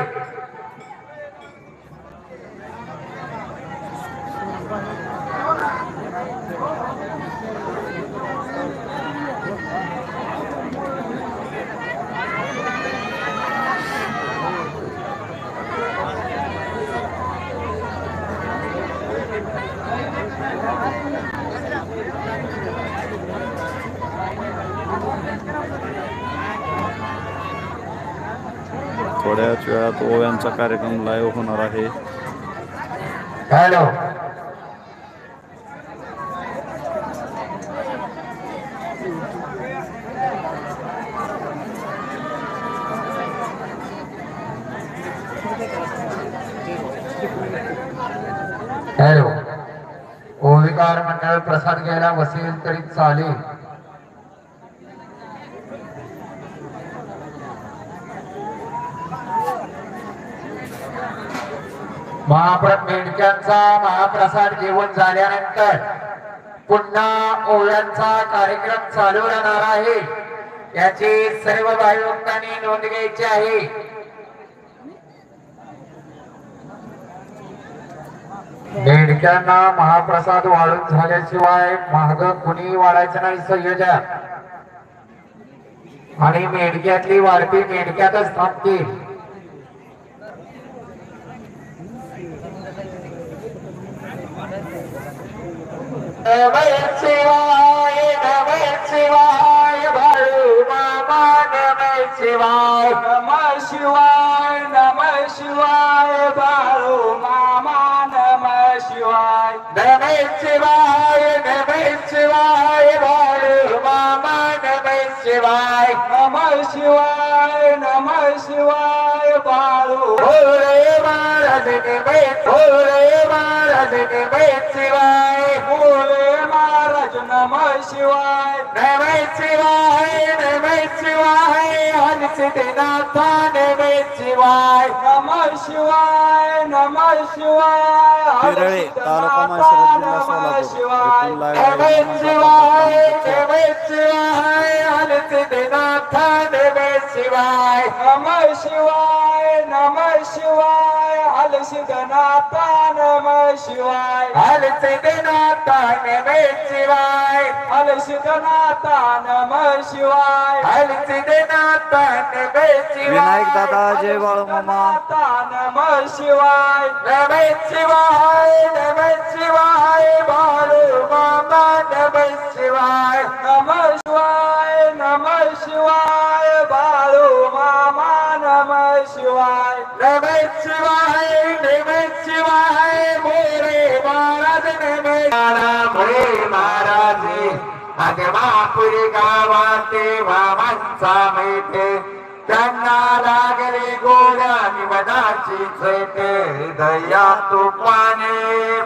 थोड्याच वेळात ओव्यांचा कार्यक्रम लाईव्ह होणार आहे. हॅलो हॅलो ओविकार मंडळ प्रसाद घ्यायला बसेल तरी चालेल मेंढक्यांचा महाप्रसाद घेऊन झाल्यानंतर पुन्हा ओव्यांचा कार्यक्रम चालू राहणार आहे याची सर्व भाविभक्तांनी नोंद घ्यायची आहे. मेंढक्यांना महाप्रसाद वाढून झाल्याशिवाय महाग कुणी वाढायचं नाही संयोजन. आणि मेंढक्यातली वाढती मेंढक्यातच थांबतील. नमः शिवाय बाळू मामा नमः शिवाय. नमः शिवाय बाळू मामा नमः शिवाय. नमः शिवाय बाळू मामा नमः शिवाय. नमः शिवाय बाळू. भोले महाराज नमः शिवाय. भोले महाराज नमः शिवाय. नमः शिवाय हरिसिद्धनाथ नमः शिवाय. नमः शिवाय पिरळे, तालुका माळशिरस, जिल्हा सोलापूर. इथून नमः शिवाय हरिसिद्धनाथ नमः शिवाय. नमः शिवाय हरिसिद्धनाथ नमः शिवाय. हरिसिद्धनाथ नमः शिवाय. हरिसिद्धनाथ नमः शिवाय. हरिसिद्धनाथ नमः शिवाय. विनायक दादा, जय बाळू मामा. नमः शिवाय. नमः शिवाय बाळू मामा नमः शिवाय. नमः शिवाय बाळू मामा नमः शिवाय. नमः शिवाय मोरे महाराज नमः. मोरे महाराज आगमापुरी गावाते मामांचा मेटे. त्यांना लागले गोड्या निवदाची चैते. दया तुपाने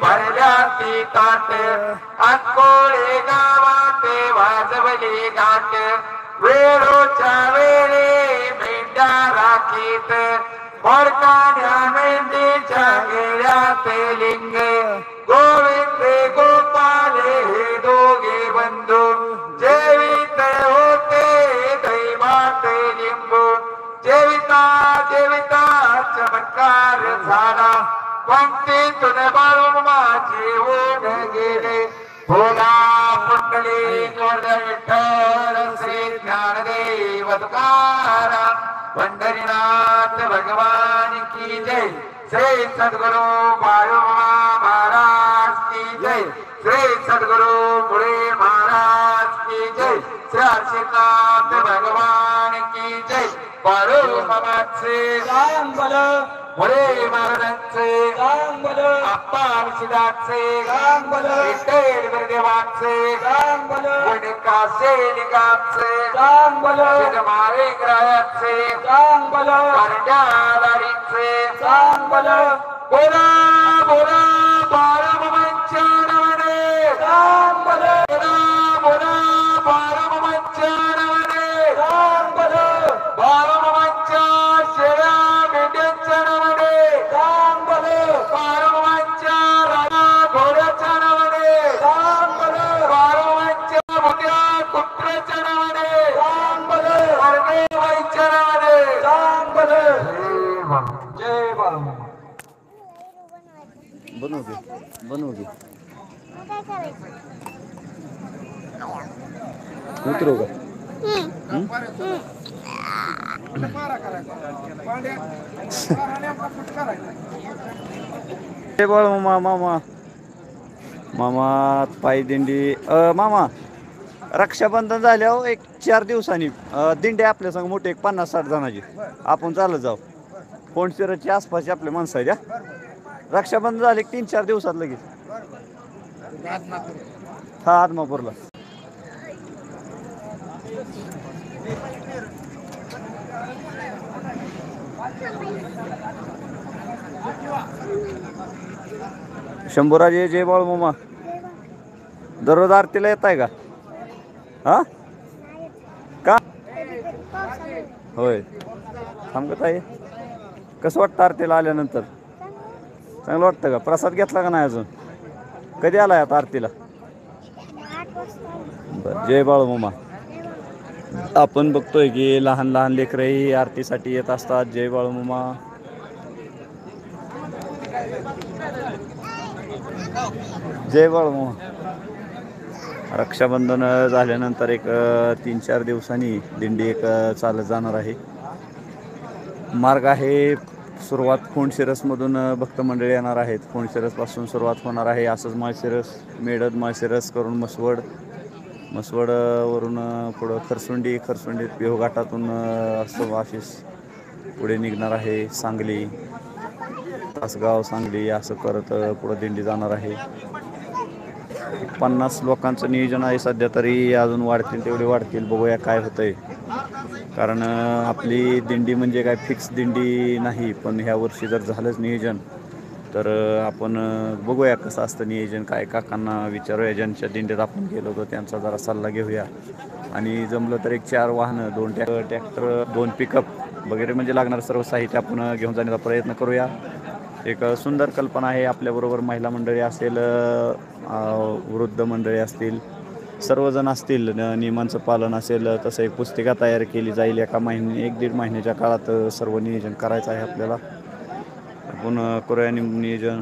भरल्या ती ताट. अकोळे गावाते वाजवली गाठ. वेळोच्या वेळी मेंढ्या राखीत. मोरकान्या मेंढीच्या गेल्यात लिंग. गोविंद गोपाले हे दोघे बंधू. जेवित होते दैवात लिंबू. जेविता चमत्कार झाला. पंक्तीतून बाळू माझे होऊन गेले. भोला पुंडलिक विठ्ठल श्री ज्ञानदेव तुकाराम पंढरीनाथ भगवान की जय. श्री सद्गुरु बाळू महाराज की जय. श्री सद्गुरु मुळे महाराज की जय. श्री अर्षनाथ भगवान की जय. बाळू मामाचे गांबल. मुळे महाराजांचे गांबल. आप्पा विशिदाचे गांबल. विठ्ठल गुरुदेवाचे गांबल. गुणिका सेलिकाचे गांबल. मारे ग्रायाचे गांबल. पांड्या दारीचे गांबल. बोला बोला बाळू मामांच्या नावाने गांबल. बोला बाळू मामांच्या नावाने गांबल. बाळू मामांच्या शेळ्या मेंढ्यांच्या नावाने गांबल. बाळू मामांच्या राणा घोड्याच्या नावाने गांबल. बाळू मामांच्या मोठ्या कुत्र्याच्या नावाने गांबल. बाईच्या नावाने गांबल. जय बाळू मामा. बनवू दे उतरू का? जय बाळू मामा. मामा पायदिंडी. मामा रक्षाबंधन झाल्यावर एक 4 दिवसांनी दिंडी आपल्या संग मोठी एक 50-60 जणांची आपण चालत जाऊ. कोणशिरच्या आसपासची आपल्या माणसं आहेत. रक्षाबंधन झाले 3-4 दिवसात लगेच. हा आदमापूरला. शंभूराजे, जय बाळू मामा. दररोज आरतीला येत आहे का? हा का होय थांबत आहे. कसं वाटतं आरतीला आल्यानंतर? चांगलं वाटतं का? प्रसाद घेतला का नाही अजून? कधी आलाय आता आरतीला? बरं, जय बाळू मामा. आपण बघतोय की लहान लहान लेकरही आरतीसाठी येत असतात. जय बाळू मामा. जय बाळूमामा. रक्षाबंधन झाल्यानंतर एक 3-4 दिवसांनी दिंडी एक चालत जाणार आहे. मार्ग आहे सुरुवात फोंडशिरसमधून भक्त मंडळी येणार आहेत. फोंडशिरसपासून सुरुवात होणार आहे. असंच माळशिरस, मेडद, माळशिरस करून मसवडवरून पुढं खरसुंडीत पेहघाटातून असं वाशिस पुढे निघणार आहे. सांगली, तासगाव, सांगली असं करत पुढं दिंडी जाणार आहे. 50 लोकांचं नियोजन आहे सध्या, तरी अजून वाढतील तेवढे वाढतील. बघूया काय होतंय. कारण आपली दिंडी म्हणजे काय फिक्स दिंडी नाही, पण ह्या वर्षी जर झालंच नियोजन तर आपण बघूया कसं असतं नियोजन. काय काकांना विचारूया, ज्यांच्या दिंडीत आपण गेलो होतो त्यांचा जरा सल्ला घेऊया. आणि जमलं तर एक 4 वाहनं, 2 ट्रॅक्टर, 2 पिकअप वगैरे म्हणजे लागणारं सर्व साहित्य आपण घेऊन जाण्याचा प्रयत्न करूया. एक सुंदर कल्पना आहे. आपल्याबरोबर महिला मंडळी असेल, वृद्ध मंडळी असतील, सर्वजण असतील. नियमांचं पालन असेल. तसं एक पुस्तिका तयार केली जाईल. 1-1.5 महिन्याच्या काळात सर्व नियोजन करायचं आहे आपल्याला. आपण करूया नियोजन.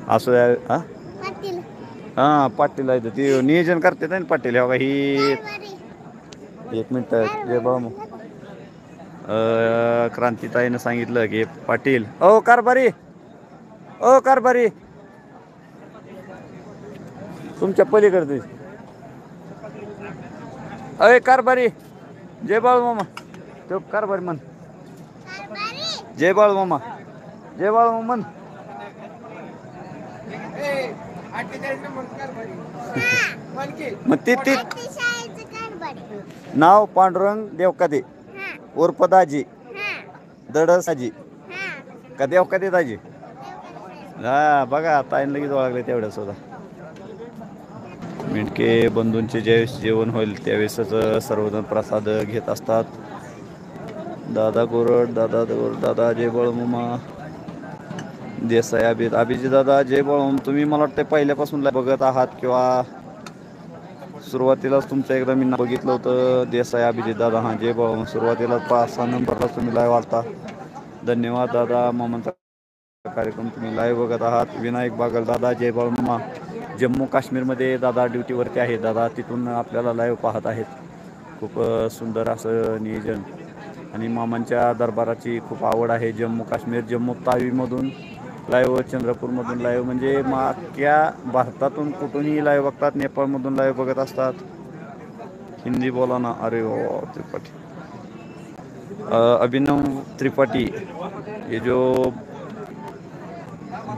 असं हां पाटील आहे ती नियोजन करते ना पाटील. हे बघा ही 1 मिनिट. जय बाळू. क्रांतीताईनं सांगितलं की पाटील ओ कारभारी तुमच्या पलीकडे अय कारभारी. जय बाळू मामा. तो कारभारी म्हण. जय बाळू मामा म्हण. मग ती नाव पांडुरंग देवकादे उर्फ दाजी दडसाजी का देवकादे दाजी. हा बघा ताईन लगेच ओळखले तेवढ्या सुद्धा. मिणके बंधूंचे ज्यावेळेस जेवण होईल त्यावेळेसच सर्वजण प्रसाद घेत असतात. दादा गोरड, दादा जय बाळूमामा, देसाई अभिजी दादा जय बाळूमामा. तुम्ही मला वाटतं पहिल्यापासून बघत आहात किंवा सुरुवातीलाच तुमचं एकदा मी बघितलं होतं. देसाई अभिजित दादा हां जय बाळूमामा. सुरुवातीला 5-6 नंबरला तुम्ही लाईव्ह आलता. धन्यवाद दादा. मामांचा कार्यक्रम तुम्ही लाईव्ह बघत आहात. विनायक बागल दादा जय बाळूमामा. जम्मू काश्मीरमध्ये दादा ड्युटीवरती आहे. दादा तिथून आपल्याला लाईव्ह पाहत आहेत. खूप सुंदर असं नियोजन. आणि मामांच्या दरबाराची खूप आवड आहे. जम्मू काश्मीर, जम्मू तावीमधून लाईव्ह, चंद्रपूरमधून लाईव्ह, म्हणजे अख्ख्या भारतातून कुठूनही लाईव्ह बघतात. नेपाळमधून लाईव्ह बघत असतात. हिंदी बोला ना. अरे वा त्रिपाठी, अभिनव त्रिपाठी, ये जो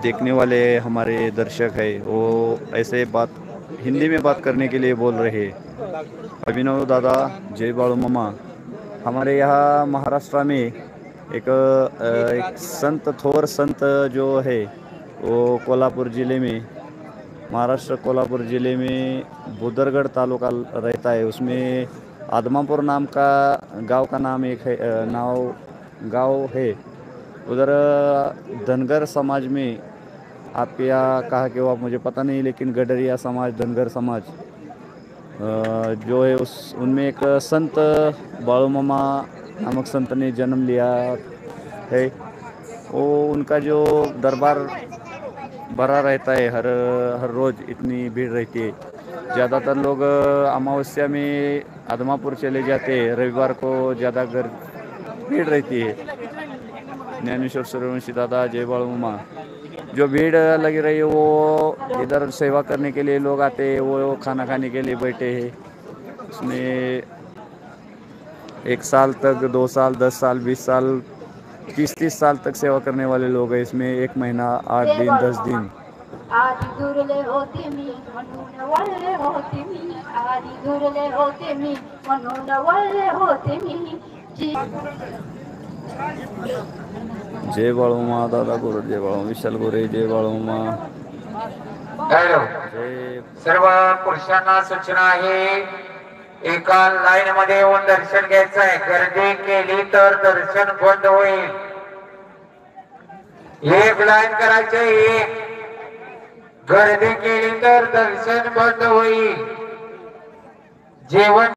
देखने वाले हमारे दर्शक है वो ऐसे बात हिंदी में बात करने के लिए बोल रहे हैं. अभिनव दादा जय बाळू मामा. हमारे यहाँ महाराष्ट्र में एक संत, थोर संत जो है वो कोल्हापुर ज़िले में, महाराष्ट्र कोल्हापुर ज़िले में बुदरगढ़ तालुका रहता है. उसमें आदमापुर नाम का गांव का नाम एक है, गांव है. उधर धनगर समाज में आपके यहाँ कहा कि वो मुझे पता नहीं, लेकिन गडरिया समाज, धनगर समाज जो है उनमें एक संत बाळूमामा नामक संत ने जन्म लिया है. वो उनका जो दरबार भरा रहता है, हर रोज़ इतनी भीड़ रहती है. ज़्यादातर लोग अमावस्या में आदमापुर चले जाते हैं. रविवार को ज़्यादा भीड़ रहती है. ज्ञानेश्वर सूर्यवंशी दादा जय बाळूमामा. जो भीड़ लगी रही है वो इधर सेवा करने के लिए लोग आते हैं, वो खाना खाने के लिए बैठे हैं. उसमें 1 साल तक, 2 साल, 10 साल, 20 साल, 30 साल तक सेवा करने वाले लोग हैं. इसमें 1 महीना, 8 दिन, 10 दिन. आधी दुरले होते मी म्हणून वळले होते मी. आधी दुरले होते मी म्हणून वळले होते मी. जय बाळूमामा. दादा गोरड जय बाळूमामा. विशाल गोरे जय बाळूमामा. सर्व पुरुषांना सूचना आहे, एका लाईन मध्ये येऊन दर्शन घ्यायचं आहे. गर्दी केली तर दर्शन बंद होईल. एक लाईन करायची, एक गर्दी केली तर दर्शन बंद होईल. जेवण